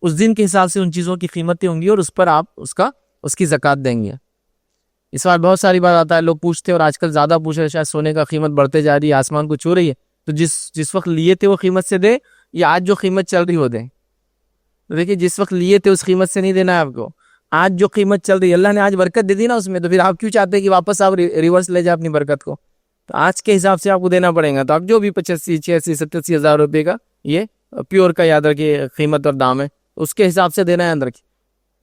اس دن کے حساب سے ان چیزوں کی قیمتیں ہوں گی اور اس پر آپ اس کی زکوٰۃ دیں گے. اس بار بہت ساری بات آتا ہے، لوگ پوچھتے ہیں اور آج کل زیادہ پوچھ رہے ہیں، شاید سونے کا قیمت بڑھتے جا رہی ہے، آسمان کو چھو رہی ہے، تو جس وقت لیے تھے وہ قیمت سے دے، یا آج جو قیمت چل رہی ہو دیں. تو دیکھیے، جس وقت لیے تھے اس قیمت سے نہیں دینا ہے آپ کو، آج جو قیمت چل رہی ہے، اللہ نے آج برکت دے دی نا اس میں، تو پھر آپ کیوں چاہتے ہیں کہ واپس آپ ریورس لے جائیں اپنی برکت کو؟ تو آج کے حساب سے آپ کو دینا پڑے گا. تو آپ جو بھی 85, 86, 87 ہزار روپے کا یہ پیور کا یاد رکھیے قیمت اور دام ہے، اس کے حساب سے دینا ہے. یاد رکھیے،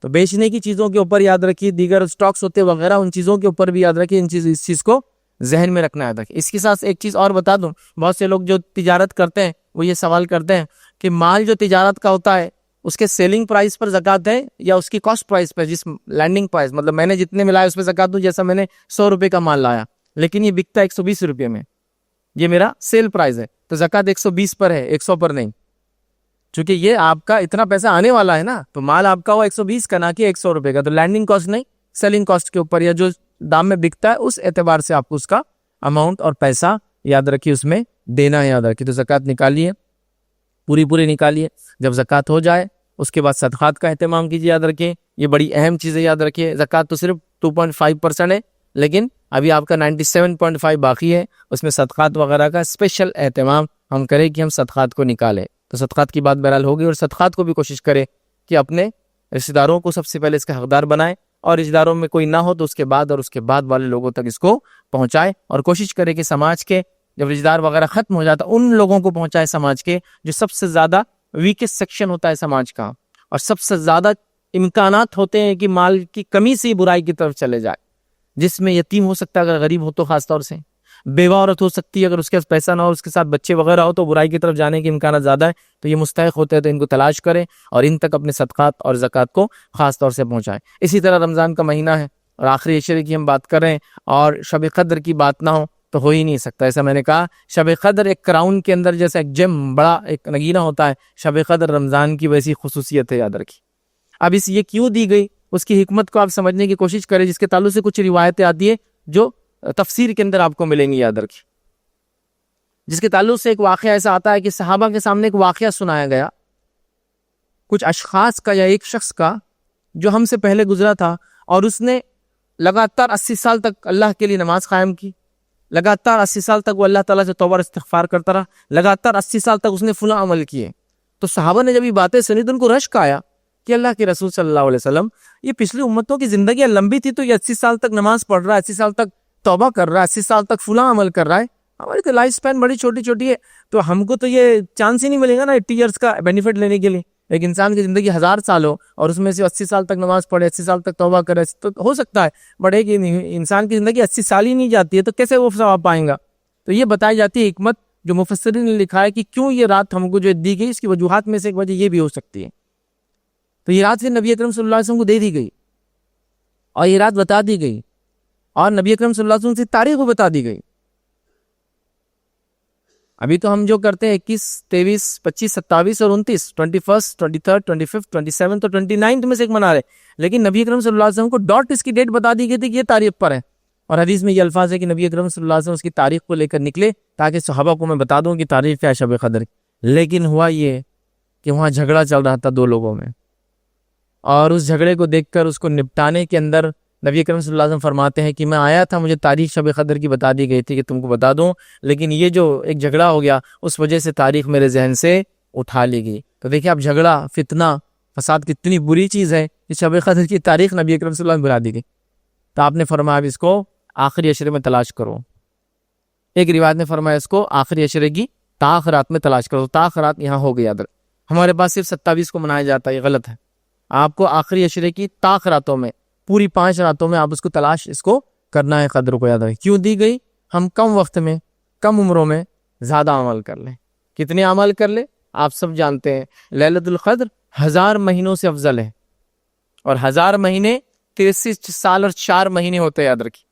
تو بیچنے کی چیزوں کے اوپر یاد رکھیے، دیگر سٹاکس ہوتے وغیرہ ان چیزوں کے اوپر بھی یاد رکھیے، اس چیز کو ذہن میں رکھنا ہے. اس کے ساتھ ایک چیز اور بتا دوں، بہت سے لوگ جو تجارت کرتے ہیں وہ یہ سوال کرتے ہیں کہ مال جو تجارت کا ہوتا ہے اس کے سیلنگ پرائس پر زکوٰۃ ہے یا اس کی کاسٹ پرائس پر، جس لینڈنگ پرائس، مطلب میں نے جتنے میں لایا اس پہ زکوٰۃ دوں، جیسا میں نے 100 روپے کا مال لایا لیکن یہ بکتا ہے 120 روپے میں. یہ میرا سیل پرائز ہے، تو زکوٰۃ 120 پر ہے، 100 پر نہیں، چونکہ یہ آپ کا اتنا پیسہ آنے والا ہے نا، تو مال آپ کا ہوا 120 کا، نہ کہ 100 روپے کا، تو لینڈنگ کاسٹ نہیں، سیلنگ کاسٹ کے اوپر یا جو دام میں بکتا ہے اس اعتبار سے آپ کو اس کا اماؤنٹ اور پیسہ یاد رکھیے اس میں دینا ہے، یاد رکھیے۔ تو زکوٰۃ نکالیے، پوری نکالیے، جب زکوٰۃ ہو جائے اس کے بعد صدقات کا اہتمام کیجیے، یاد رکھیں یہ بڑی اہم چیز ہے، یاد رکھیے۔ زکوٰۃ تو صرف 2.5% ہے، لیکن ابھی آپ کا 97.5 باقی ہے، اس میں صدقات وغیرہ کا اسپیشل اہتمام ہم کریں کہ ہم صدقات کو نکالیں۔ تو صدقات کی بات بہرحال ہوگی، اور صدقات کو بھی کوشش کریں کہ اپنے رشتہ داروں کو سب سے پہلے اس کا حقدار بنائیں، اور رشتہ داروں میں کوئی نہ ہو تو اس کے بعد اور اس کے بعد والے لوگوں تک اس کو پہنچائے، اور کوشش کرے کہ سماج کے جب رشتہ دار وغیرہ ختم ہو جاتا ان لوگوں کو پہنچائے سماج کے جو سب سے زیادہ ویکسٹ سیکشن ہوتا ہے سماج کا، اور سب سے زیادہ امکانات ہوتے ہیں کہ مال کی کمی سے برائی کی طرف چلے جائے، جس میں یتیم ہو سکتا ہے اگر غریب ہو تو خاص طور سے، بیوہ عورت ہو سکتی ہے اگر اس کے پاس پیسہ نہ ہو، اس کے ساتھ بچے وغیرہ ہو تو برائی کی طرف جانے کے امکانات زیادہ ہے، تو یہ مستحق ہوتے ہیں، تو ان کو تلاش کریں اور ان تک اپنے صدقات اور زکوٰۃ کو خاص طور سے پہنچائیں۔ اسی طرح رمضان کا مہینہ ہے اور آخری عشرے کی ہم بات کر رہے ہیں، اور شب قدر کی بات نہ ہو تو ہو ہی نہیں سکتا۔ ایسا میں نے کہا شب قدر ایک کراؤن کے اندر جیسا ایک جم بڑا ایک نگینہ ہوتا ہے، شب قدر رمضان کی ویسی خصوصیت ہے، یاد رکھیے۔ اب اس یہ کیوں دی گئی اس کی حکمت کو آپ سمجھنے کی کوشش کریں، جس کے تعلق سے کچھ روایتیں آتی ہیں جو تفسیر کے اندر آپ کو ملیں گی، یاد رکھیے، جس کے تعلق سے ایک واقعہ ایسا آتا ہے کہ صحابہ کے سامنے ایک واقعہ سنایا گیا کچھ اشخاص کا یا ایک شخص کا جو ہم سے پہلے گزرا تھا، اور اس نے لگاتار 80 سال تک اللہ کے لیے نماز قائم کی، لگاتار 80 سال تک وہ اللہ تعالیٰ سے توبہ اور استغفار کرتا رہا، لگاتار 80 سال تک اس نے فلاں عمل کیے۔ تو صحابہ نے جب یہ باتیں سنی تو ان کو رشک آیا کہ اللہ کے رسول صلی اللہ علیہ وسلم، یہ پچھلی امتوں کی زندگیاں لمبی تھی تو یہ 80 سال تک نماز پڑھ رہا ہے، 80 سال تک توبہ کر رہا ہے، 80 سال تک فلاں عمل کر رہا ہے، ہماری تو لائف سپین بڑی چھوٹی ہے، تو ہم کو تو یہ چانس ہی نہیں ملے گا نا 80 ایئرس کا بینیفٹ لینے کے لیے۔ ایک انسان کی زندگی 1000 سال ہو اور اس میں سے 80 سال تک نماز پڑھے، 80 سال تک توبہ کرے تو ہو سکتا ہے، بٹ ایک انسان کی زندگی 80 سال ہی نہیں جاتی ہے تو کیسے وہ ثواب پائیں گا؟ تو یہ بتائی جاتی ہے حکمت جو مفسرین نے لکھا ہے کہ کیوں یہ رات ہم کو جو دی گئی، اس کی وجوہات میں سے ایک وجہ یہ بھی ہو سکتی ہے۔ تو یہ رات پھر نبی اکرم صلی اللہ علیہ وسلم کو دے دی گئی، اور یہ رات بتا دی گئی، اور نبی اکرم صلی اللہ علیہ وسلم سے تاریخ کو بتا دی گئی۔ ابھی تو ہم جو کرتے ہیں 21، 23، 25، 27 اور 29، 21، 23، 25، 27 اور 29 میں سے ایک منا رہے، لیکن نبی اکرم صلی اللہ علیہ وسلم کو ڈاٹ اس کی ڈیٹ بتا دی گئی تھی کہ یہ تاریخ پر ہے، اور حدیث میں یہ الفاظ ہے کہ نبی اکرم صلی اللہ علیہ وسلم اس کی تاریخ کو لے کر نکلے تاکہ صحابہ کو میں بتا دوں کہ تاریخ کیا ہے شب قدر۔ لیکن ہوا یہ کہ وہاں جھگڑا چل رہا تھا 2 لوگوں میں، اور اس جھگڑے کو دیکھ کر اس کو نپٹانے کے اندر نبی اکرم صلی اللہ علیہ وسلم فرماتے ہیں کہ میں آیا تھا، مجھے تاریخ شب قدر کی بتا دی گئی تھی کہ تم کو بتا دوں، لیکن یہ جو ایک جھگڑا ہو گیا اس وجہ سے تاریخ میرے ذہن سے اٹھا لی گئی۔ تو دیکھیں اب جھگڑا، فتنہ، فساد کتنی بری چیز ہے کہ شب قدر کی تاریخ نبی اکرم صلی اللہ علیہ وسلم بلا دی گئی۔ تو آپ نے فرمایا اب اس کو آخری عشرے میں تلاش کرو، ایک روایت نے فرمایا اس کو آخری عشرے کی تاخرات میں تلاش کرو۔ تاخرات یہاں ہو گیا، ہمارے پاس صرف 27 کو منایا جاتا ہے، یہ غلط ہے، آپ کو آخری عشرے کی تاخراتوں میں پوری 5 راتوں میں آپ اس کو تلاش اس کو کرنا ہے، قدر کو یاد رکھیں۔ کیوں دی گئی؟ ہم کم وقت میں کم عمروں میں زیادہ عمل کر لیں۔ کتنے عمل کر لیں؟ آپ سب جانتے ہیں لیلۃ القدر 1000 مہینوں سے افضل ہے، اور 1000 مہینے 63 سال اور 4 مہینے ہوتے ہیں، یاد رکھیں۔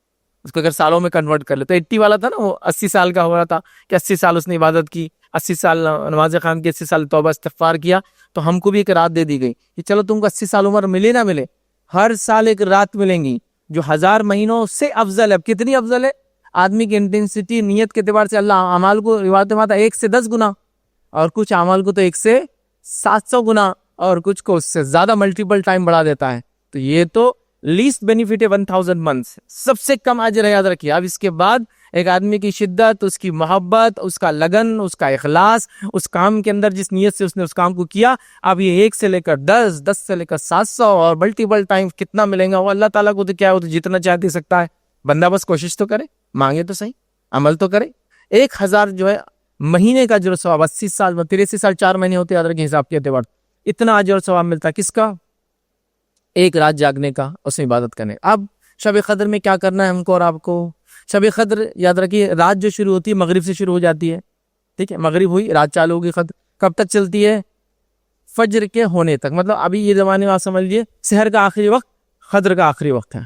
اس کو اگر سالوں میں کنورٹ کر لے تو 80 والا تھا نا، وہ 80 سال کا ہو رہا تھا کہ 80 سال اس نے عبادت کی، 80 سال نماز قائم کی، 80 سال توبہ استغفار کیا، تو ہم کو بھی ایک رات دے دی گئی کہ چلو تم کو 80 سال عمر ملے نہ ملے، ہر سال ایک رات ملیں گی جو 1000 مہینوں سے افضل ہے۔ اب کتنی افضل ہے؟ آدمی کی انٹینسٹی، نیت کے اعتبار سے اللہ اعمال کو روایت میں آتا ہے 1 سے 10 گنا، اور کچھ اعمال کو تو 1 سے 700 گنا، اور کچھ کو اس سے زیادہ ملٹیپل ٹائم بڑھا دیتا ہے۔ تو یہ تو لیسٹ بینیفٹ ہے 1000 منتھس، سب سے کم اجر ہے، یاد رکھیے۔ اب اس کے بعد ایک آدمی کی شدت، اس کی محبت، اس کا لگن، اس کا اخلاص، اس کام کے اندر جس نیت سے اس نے اس کام کو کیا، اب یہ 1 سے لے کر 10، 10 سے لے کر 700 اور ملٹیپل ٹائم کتنا ملیں گا وہ اللہ تعالیٰ کو تو کیا ہے، وہ تو جتنا چاہے دے سکتا ہے، بندہ بس کوشش تو کرے، مانگے تو صحیح، عمل تو کرے۔ 1000 جو ہے مہینے کا جو ثواب، 80 سال 83 سال 4 مہینے ہوتے ہیں، یاد رکھیں حساب کے اعتبار اتنا اجر ثواب ملتا ہے، کس کا؟ ایک رات جاگنے کا، اس میں عبادت کرنے۔ اب شب قدر میں کیا کرنا ہے ہم کو اور آپ کو؟ شب قدر یاد رکھیے رات جو شروع ہوتی ہے مغرب سے شروع ہو جاتی ہے، ٹھیک ہے، مغرب ہوئی رات چالو ہوگی، قدر کب تک چلتی ہے؟ فجر کے ہونے تک، مطلب ابھی یہ زمانے میں آپ سمجھ لیجیے سحر کا آخری وقت قدر کا آخری وقت ہے،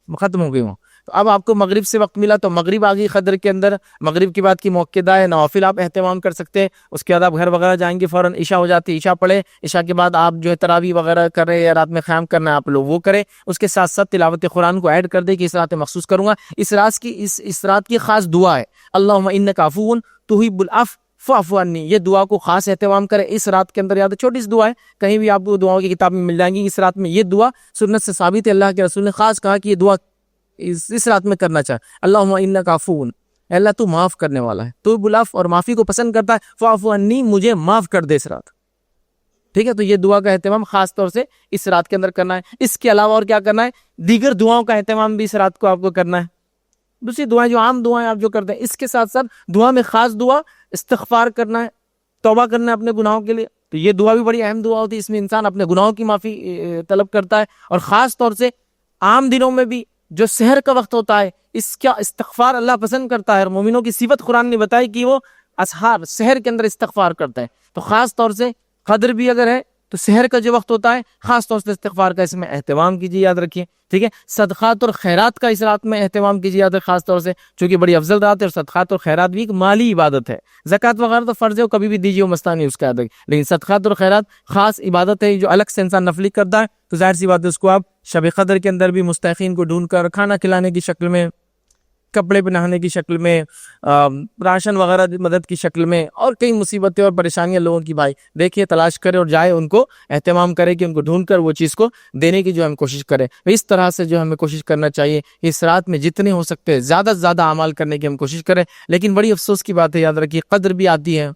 ختم ہو گئی وہ۔ تو اب آپ کو مغرب سے وقت ملا تو مغرب آ گئی قدر کے اندر، مغرب کی بعد کی موقع ہے، نوافل آپ اہتمام کر سکتے ہیں. اس کے بعد آپ گھر وغیرہ جائیں گے، فوراً عشاء ہو جاتی ہے، عشاء پڑھے، عشاء کے بعد آپ جو ہے تراویح وغیرہ کر رہے ہیں یا رات میں قیام کرنا ہے آپ لوگ وہ کریں. اس کے ساتھ ساتھ تلاوت قرآن کو ایڈ کر دیں کہ اس رات میں مخصوص کروں گا. اس رات کی خاص دعا ہے اللہم انک عفو تحب العفو فاعف عنی، یہ دعا کو خاص اہتمام کریں اس رات کے اندر. یاد ہے چھوٹی سی دعا ہے، کہیں بھی آپ کو دعاؤں کی کتاب میں مل جائیں گی. اس رات میں یہ دعا سنت سے ثابت ہے، اللہ کے رسول نے خاص کہا کہ یہ دعا اس رات میں کرنا چاہے. اللہم انک عفو، اے اللہ تو معاف کرنے والا ہے، تو العفو اور معافی کو پسند کرتا ہے، فاعف عنی مجھے معاف کر دے اس رات. ٹھیک ہے، تو یہ دعا کا اہتمام خاص طور سے اس رات کے اندر کرنا ہے. اس کے علاوہ اور کیا کرنا ہے؟ دیگر دعاؤں کا اہتمام بھی اس رات کو آپ کو کرنا ہے. دوسری دعائیں جو عام دعائیں آپ جو کرتے ہیں، اس کے ساتھ ساتھ دعا میں خاص دعا استغفار کرنا ہے، توبہ کرنا ہے اپنے گناہوں کے لیے. تو یہ دعا بھی بڑی اہم دعا ہوتی ہے، اس میں انسان اپنے گناہوں کی معافی طلب کرتا ہے. اور خاص طور سے عام دنوں میں بھی جو سحر کا وقت ہوتا ہے، اس کا استغفار اللہ پسند کرتا ہے. اور مومنوں کی صفت قرآن نے بتائی کہ وہ اسحار سحر کے اندر استغفار کرتا ہے. تو خاص طور سے قدر بھی اگر ہے تو سحر کا جو وقت ہوتا ہے خاص طور سے استغفار کا اس میں اہتمام کیجیے، یاد رکھیے. ٹھیک ہے، صدقات اور خیرات کا اس رات میں اہتمام کیجیے، یاد رکھیے خاص طور سے، چونکہ بڑی افضل رات ہے. اور صدقات اور خیرات بھی ایک مالی عبادت ہے. زکوٰۃ وغیرہ تو فرض ہے، وہ کبھی بھی دیجیے، وہ مسئلہ نہیں اس کا، یاد رکھیے. لیکن صدقات اور خیرات خاص عبادت ہے جو الگ سے انسان نفلی کرتا ہے. تو ظاہر سی بات ہے اس کو آپ شب قدر کے اندر بھی مستحقین کو ڈھونڈ کر کھانا کھلانے کی شکل میں، کپڑے پہنانے کی شکل میں، راشن وغیرہ مدد کی شکل میں، اور کئی مصیبتیں اور پریشانیاں لوگوں کی بھائی دیکھیے تلاش کرے اور جائے، ان کو اہتمام کرے کہ ان کو ڈھونڈ کر وہ چیز کو دینے کی جو ہم کوشش کریں. اس طرح سے جو ہمیں کوشش کرنا چاہیے اس رات میں جتنے ہو سکتے ہیں زیادہ سے زیادہ اعمال کرنے کی ہم کوشش کریں. لیکن بڑی افسوس کی بات ہے، یاد رکھیے قدر بھی آتی ہے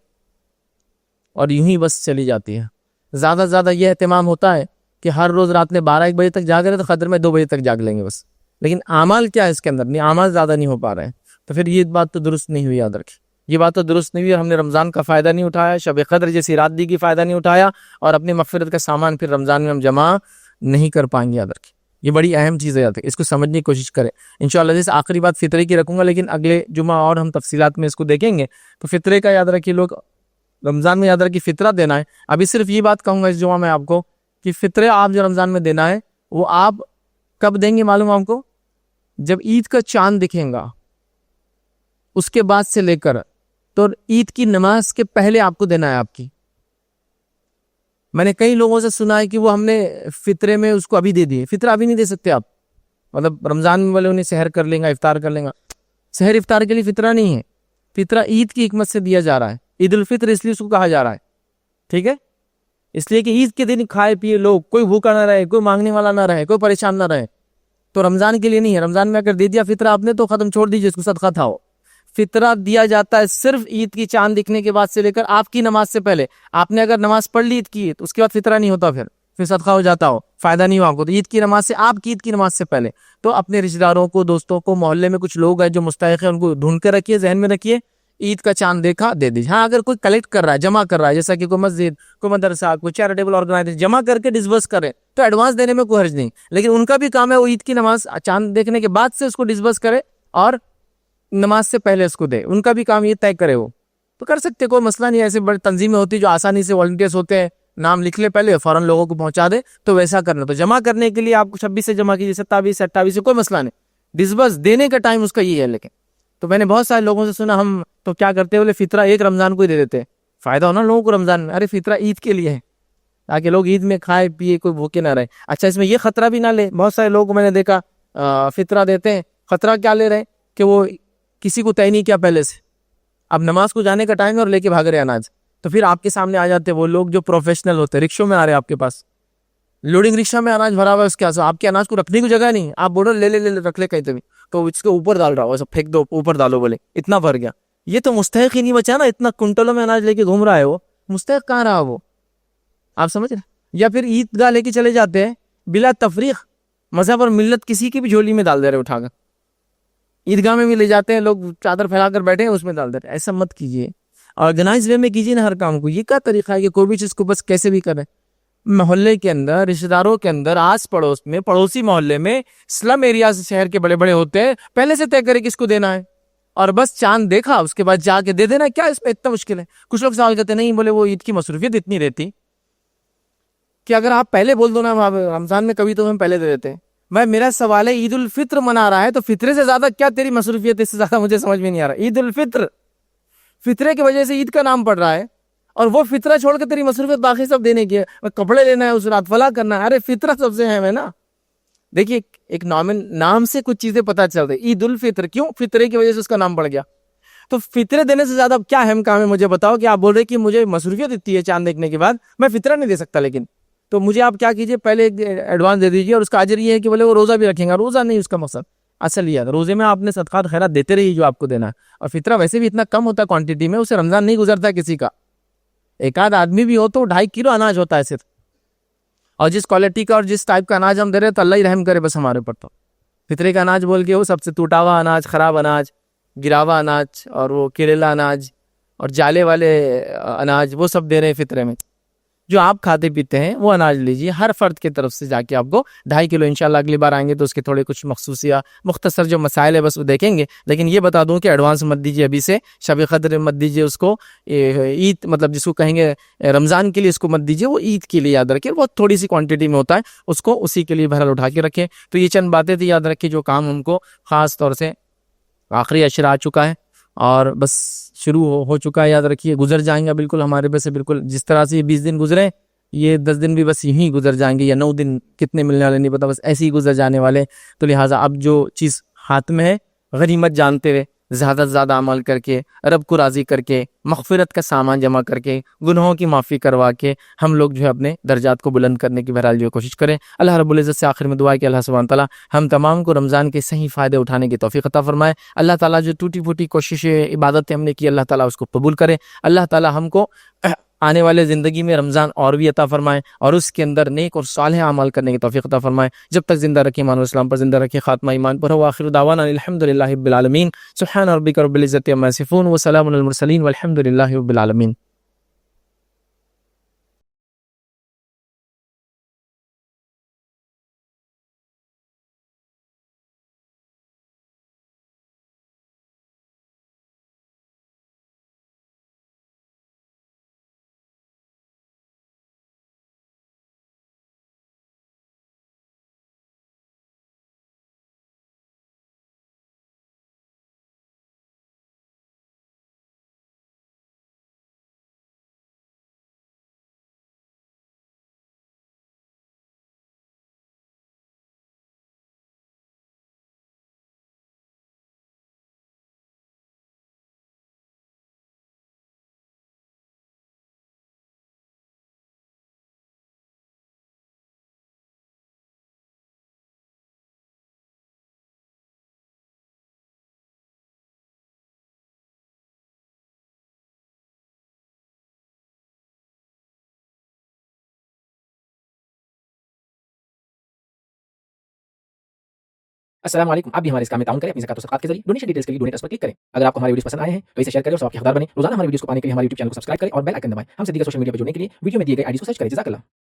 اور یوں ہی بس چلی جاتی ہے. زیادہ سے زیادہ یہ اہتمام ہوتا ہے کہ ہر روز رات میں 12-1 بجے تک جاگ رہے تو قدر میں 2 بجے تک جاگ لیں گے بس. لیکن اعمال کیا ہے اس کے اندر؟ نہیں، اعمال زیادہ نہیں ہو پا رہے ہیں. تو پھر یہ بات تو درست نہیں ہوئی، یاد رکھیں یہ بات تو درست نہیں ہوئی. اور ہم نے رمضان کا فائدہ نہیں اٹھایا، شب قدر جیسی رات دی کی فائدہ نہیں اٹھایا، اور اپنی مغفرت کا سامان پھر رمضان میں ہم جمع نہیں کر پائیں گے. یاد رکھیں یہ بڑی اہم چیز ہے، یاد رکھیں اس کو سمجھنے کی کوشش کریں. انشاءاللہ جیسے آخری بات فطرے کی رکھوں گا، لیکن اگلے جمعہ اور ہم تفصیلات میں اس کو دیکھیں گے. تو فطرے کا یاد رکھیے، لوگ رمضان میں یاد رکھیے فطرہ دینا ہے. ابھی صرف یہ بات کہوں گا اس جمعہ میں آپ کو کہ فطرے آپ جو رمضان میں دینا ہے وہ آپ کب دیں گے معلوم آپ کو؟ جب عید کا چاند دکھیں گا اس کے بعد سے لے کر تو عید کی نماز کے پہلے آپ کو دینا ہے. آپ کی میں نے کئی لوگوں سے سنا ہے کہ وہ ہم نے فطرے میں اس کو ابھی دے دیے. فطرہ ابھی نہیں دے سکتے آپ، مطلب رمضان میں والے انہیں سحر کر لیں گا، افطار کر لیں گا. سحر افطار کے لیے فطرہ نہیں ہے، فطرہ عید کی حکمت سے دیا جا رہا ہے. عید الفطر اس لیے اس کو کہا جا رہا ہے، ٹھیک ہے، اس لیے کہ عید کے دن کھائے پیے لوگ، کوئی بھوکا نہ رہے، کوئی مانگنے والا نہ رہے، کوئی پریشان نہ رہے. تو رمضان کے لیے نہیں ہے. رمضان میں اگر دے دیا فطرہ آپ نے تو ختم، چھوڑ دیجیے اس کو، صدقہ تھا. وہ فطرہ دیا جاتا ہے صرف عید کی چاند دکھنے کے بعد سے لے کر آپ کی نماز سے پہلے. آپ نے اگر نماز پڑھ لی عید کی تو اس کے بعد فطرہ نہیں ہوتا، پھر صدقہ ہو جاتا ہو، فائدہ نہیں ہو آپ کو. تو عید کی نماز سے، آپ کی عید کی نماز سے پہلے تو اپنے رشتہ داروں کو، دوستوں کو، محلے میں کچھ لوگ ہیں جو مستحق ہیں ان کو ڈھونڈ کے رکھیے، ذہن میں رکھیے عید کا چاند دیکھا دے دیجیے. ہاں اگر کوئی کلیکٹ کر رہا ہے، جمع کر رہا ہے، جیسا کہ کوئی مسجد، کوئی مدرسہ، کوئی چیریٹیبل آرگنائزیشن جمع کر کے ڈسبرس کرے تو ایڈوانس دینے میں کوئی حرج نہیں. لیکن ان کا بھی کام ہے وہ عید کی نماز چاند دیکھنے کے بعد سے اس کو ڈسبرس کرے اور نماز سے پہلے اس کو دے. ان کا بھی کام یہ طے کرے، وہ تو کر سکتے، کوئی مسئلہ نہیں. ایسے بڑی تنظیمیں ہوتی جو آسانی سے والنٹیئرس ہوتے ہیں، نام لکھ لے پہلے فوراً لوگوں کو پہنچا دے، تو ویسا کرنا. تو جمع کرنے کے لیے آپ کو 26 سے جمع کیجیے، 27 سے 28 سے، کوئی مسئلہ نہیں. ڈسبرس دینے کا ٹائم اس کا یہ ہے. لیکن تو میں نے بہت سارے لوگوں سے سنا ہم تو کیا کرتے بولے فطرہ ایک رمضان کو ہی دے دیتے، فائدہ ہونا لوگوں کو رمضان میں. ارے فطرہ عید کے لیے ہے تاکہ لوگ عید میں کھائے پیے، کوئی بھوکے نہ رہے. اچھا اس میں یہ خطرہ بھی نہ لے، بہت سارے لوگ میں نے دیکھا فطرہ دیتے ہیں، خطرہ کیا لے رہے کہ وہ کسی کو طے نہیں کیا پہلے سے، اب نماز کو جانے کا ٹائم ہے اور لے کے بھاگ رہے اناج. تو پھر آپ کے سامنے آ جاتے وہ لوگ جو پروفیشنل ہوتے، رکشوں میں آ رہے آپ کے پاس، لوڈنگ رکشہ میں اناج بھرا ہوا ہے، اس کے آپ کے اناج کو رکھنے کی جگہ نہیں، آپ بول رہے لے رکھ لے کہیں بھی، تو اس کے اوپر ڈال رہا ہو، سب پھینک دو، اوپر ڈالو، بولے اتنا بھر گیا. یہ تو مستحق ہی نہیں بچا نا، اتنا کنٹلوں میں اناج لے کے گھوم رہا ہے، وہ مستحق کہاں رہا وہ، آپ سمجھ رہے. یا پھر عید گاہ لے کے چلے جاتے ہیں بلا تفریق، مذہب اور ملت کسی کی بھی جھولی میں ڈال دے رہے اٹھا کر. عیدگاہ میں بھی لے جاتے ہیں لوگ، چادر پھیلا کر بیٹھے ہیں اس میں ڈال دے رہے. ایسا مت کیجیے، آرگنائز وے میں کیجیے نا ہر کام کو. یہ کیا طریقہ ہے کہ کوئی بھی چیز کو بس کیسے بھی کرے؟ محلے کے اندر، رشتہ داروں کے اندر، آس پڑوس میں، پڑوسی محلے میں، سلم ایریاز شہر کے بڑے بڑے ہوتے ہیں، پہلے سے طے کرے کس کو دینا ہے، اور بس چاند دیکھا اس کے بعد جا کے دے دینا. کیا اس میں اتنا مشکل ہے؟ کچھ لوگ سوال کرتے نہیں، بولے وہ عید کی مصروفیت اتنی رہتی کہ اگر آپ پہلے بول دو نا رمضان میں کبھی تو ہم پہلے دے دیتے ہیں. میں میرا سوال ہے عید الفطر منا رہا ہے تو فطرے سے زیادہ کیا تیری مصروفیت؟ اس سے زیادہ مجھے سمجھ میں نہیں آ رہا. عید الفطر فطرے کی وجہ سے عید کا نام پڑ رہا ہے, اور وہ فطرہ چھوڑ کے تیری مصروفیت باقی سب دینے کی ہے, کپڑے لینا ہے اس رات, فلاں کرنا ہے. ارے فطرہ سب سے اہم ہے نا. دیکھیے ایک نام سے کچھ چیزیں پتہ چل رہی. عید الفطر کیوں؟ فطرے کی وجہ سے اس کا نام پڑ گیا. تو فطرے دینے سے زیادہ کیا اہم کام ہے مجھے بتاؤ. کہ آپ بول رہے کہ مجھے مصروفیت اتنی ہے چاند دیکھنے کے بعد, میں فطرہ نہیں دے سکتا, لیکن تو مجھے آپ کیا کیجئے, پہلے ایک ایڈوانس دے دیجئے, اور اس کا اجر یہ ہے کہ بولے وہ روزہ بھی رکھیں گا. روزہ نہیں اس کا مقصد, اصل یہ ہے روزے میں آپ نے صدقات خیرات دیتے رہیے جو آپ کو دینا ہے. اور فطرہ ویسے بھی اتنا کم ہوتا ہے کوانٹٹی میں, اسے رمضان نہیں گزرتا کسی کا. ایک آدھ آدمی بھی ہو تو 2.5 کلو اناج ہوتا ہے صرف, اور جس کوالٹی کا اور جس ٹائپ کا اناج ہم دے رہے ہیں تو اللہ ہی رحم کرے بس ہمارے اوپر. تو فطرے کا اناج بول کے وہ سب سے ٹوٹا ہوا اناج, خراب اناج, گرا ہوا اناج, اور وہ کیریلا اناج اور جالے والے اناج, وہ سب دے رہے ہیں فطرے میں. جو آپ کھاتے پیتے ہیں وہ اناج لیجیے ہر فرد کی طرف سے, جا کے آپ کو 2.5 کلو. انشاءاللہ اگلی بار آئیں گے تو اس کے تھوڑے کچھ مخصوص یا مختصر جو مسائل ہے بس وہ دیکھیں گے. لیکن یہ بتا دوں کہ ایڈوانس مت دیجیے ابھی سے, شب قدر مت دیجیے اس کو, عید مطلب جس کو کہیں گے رمضان کے لیے اس کو مت دیجیے, وہ عید کے لیے یاد رکھیں. بہت تھوڑی سی کوانٹٹی میں ہوتا ہے, اس کو اسی کے لیے بہرحال اٹھا کے رکھیں. تو یہ چند باتیں تھی, یاد رکھیں جو کام ہم کو خاص طور سے آخری عشرہ آ چکا ہے اور بس شروع ہو چکا ہے. یاد رکھیے گزر جائیں گے بالکل ہمارے پہ سے, بالکل جس طرح سے یہ 20 دن گزرے, یہ 10 دن بھی بس یوں ہی گزر جائیں گے, یا 9 دن کتنے ملنے والے نہیں پتا, بس ایسے ہی گزر جانے والے. تو لہٰذا اب جو چیز ہاتھ میں ہے غنیمت جانتے ہوئے زیادہ سے زیادہ عمل کر کے, رب کو راضی کر کے, مغفرت کا سامان جمع کر کے, گناہوں کی معافی کروا کے ہم لوگ جو ہے اپنے درجات کو بلند کرنے کی بہرحال جو کوشش کریں. اللہ رب العزت سے آخر میں دعا ہے کہ اللہ سبحانہ تعالیٰ ہم تمام کو رمضان کے صحیح فائدے اٹھانے کی توفیق عطا فرمائے. اللہ تعالیٰ جو ٹوٹی پھوٹی کوششیں عبادتیں ہم نے کی, اللہ تعالیٰ اس کو قبول کرے. اللہ تعالیٰ ہم کو آنے والے زندگی میں رمضان اور بھی عطا فرمائے, اور اس کے اندر نیک اور صالح اعمال کرنے کی توفیق عطا فرمائے. جب تک زندہ رکھے ایمان و اسلام پر زندہ رکھے, خاتمہ ایمان پر ہو. آخر دعوانا الحمدللہ رب العالمین. سبحان ربک رب العزت عما یصفون وسلام علی المرسلین والحمدللہ رب العالمین. السلام علیکم. آپ بھی ہمارے اس کام میں تعاون کریں اپنی زکات و صدقات کے ذریعے. ڈونیشن ڈیٹیلز کے لیے ڈونیٹ پر کلک کریں. اگر آپ کو ہماری ویڈیوز پسند آئے ہیں تو اسے شیئر کریں اور ثواب کے حقدار بنیں. روزانہ ہماری ویڈیوز کو پانے کے لیے ہمارے یوٹیوب چینل کو سبسکرائب کریں اور بیل آئکن دبائیں. ہم سے دیگر سوشل میڈیا پر جڑنے کے لیے ویڈیو میں دیے گئے آئی ڈی کو سرچ کریں. جزاک اللہ.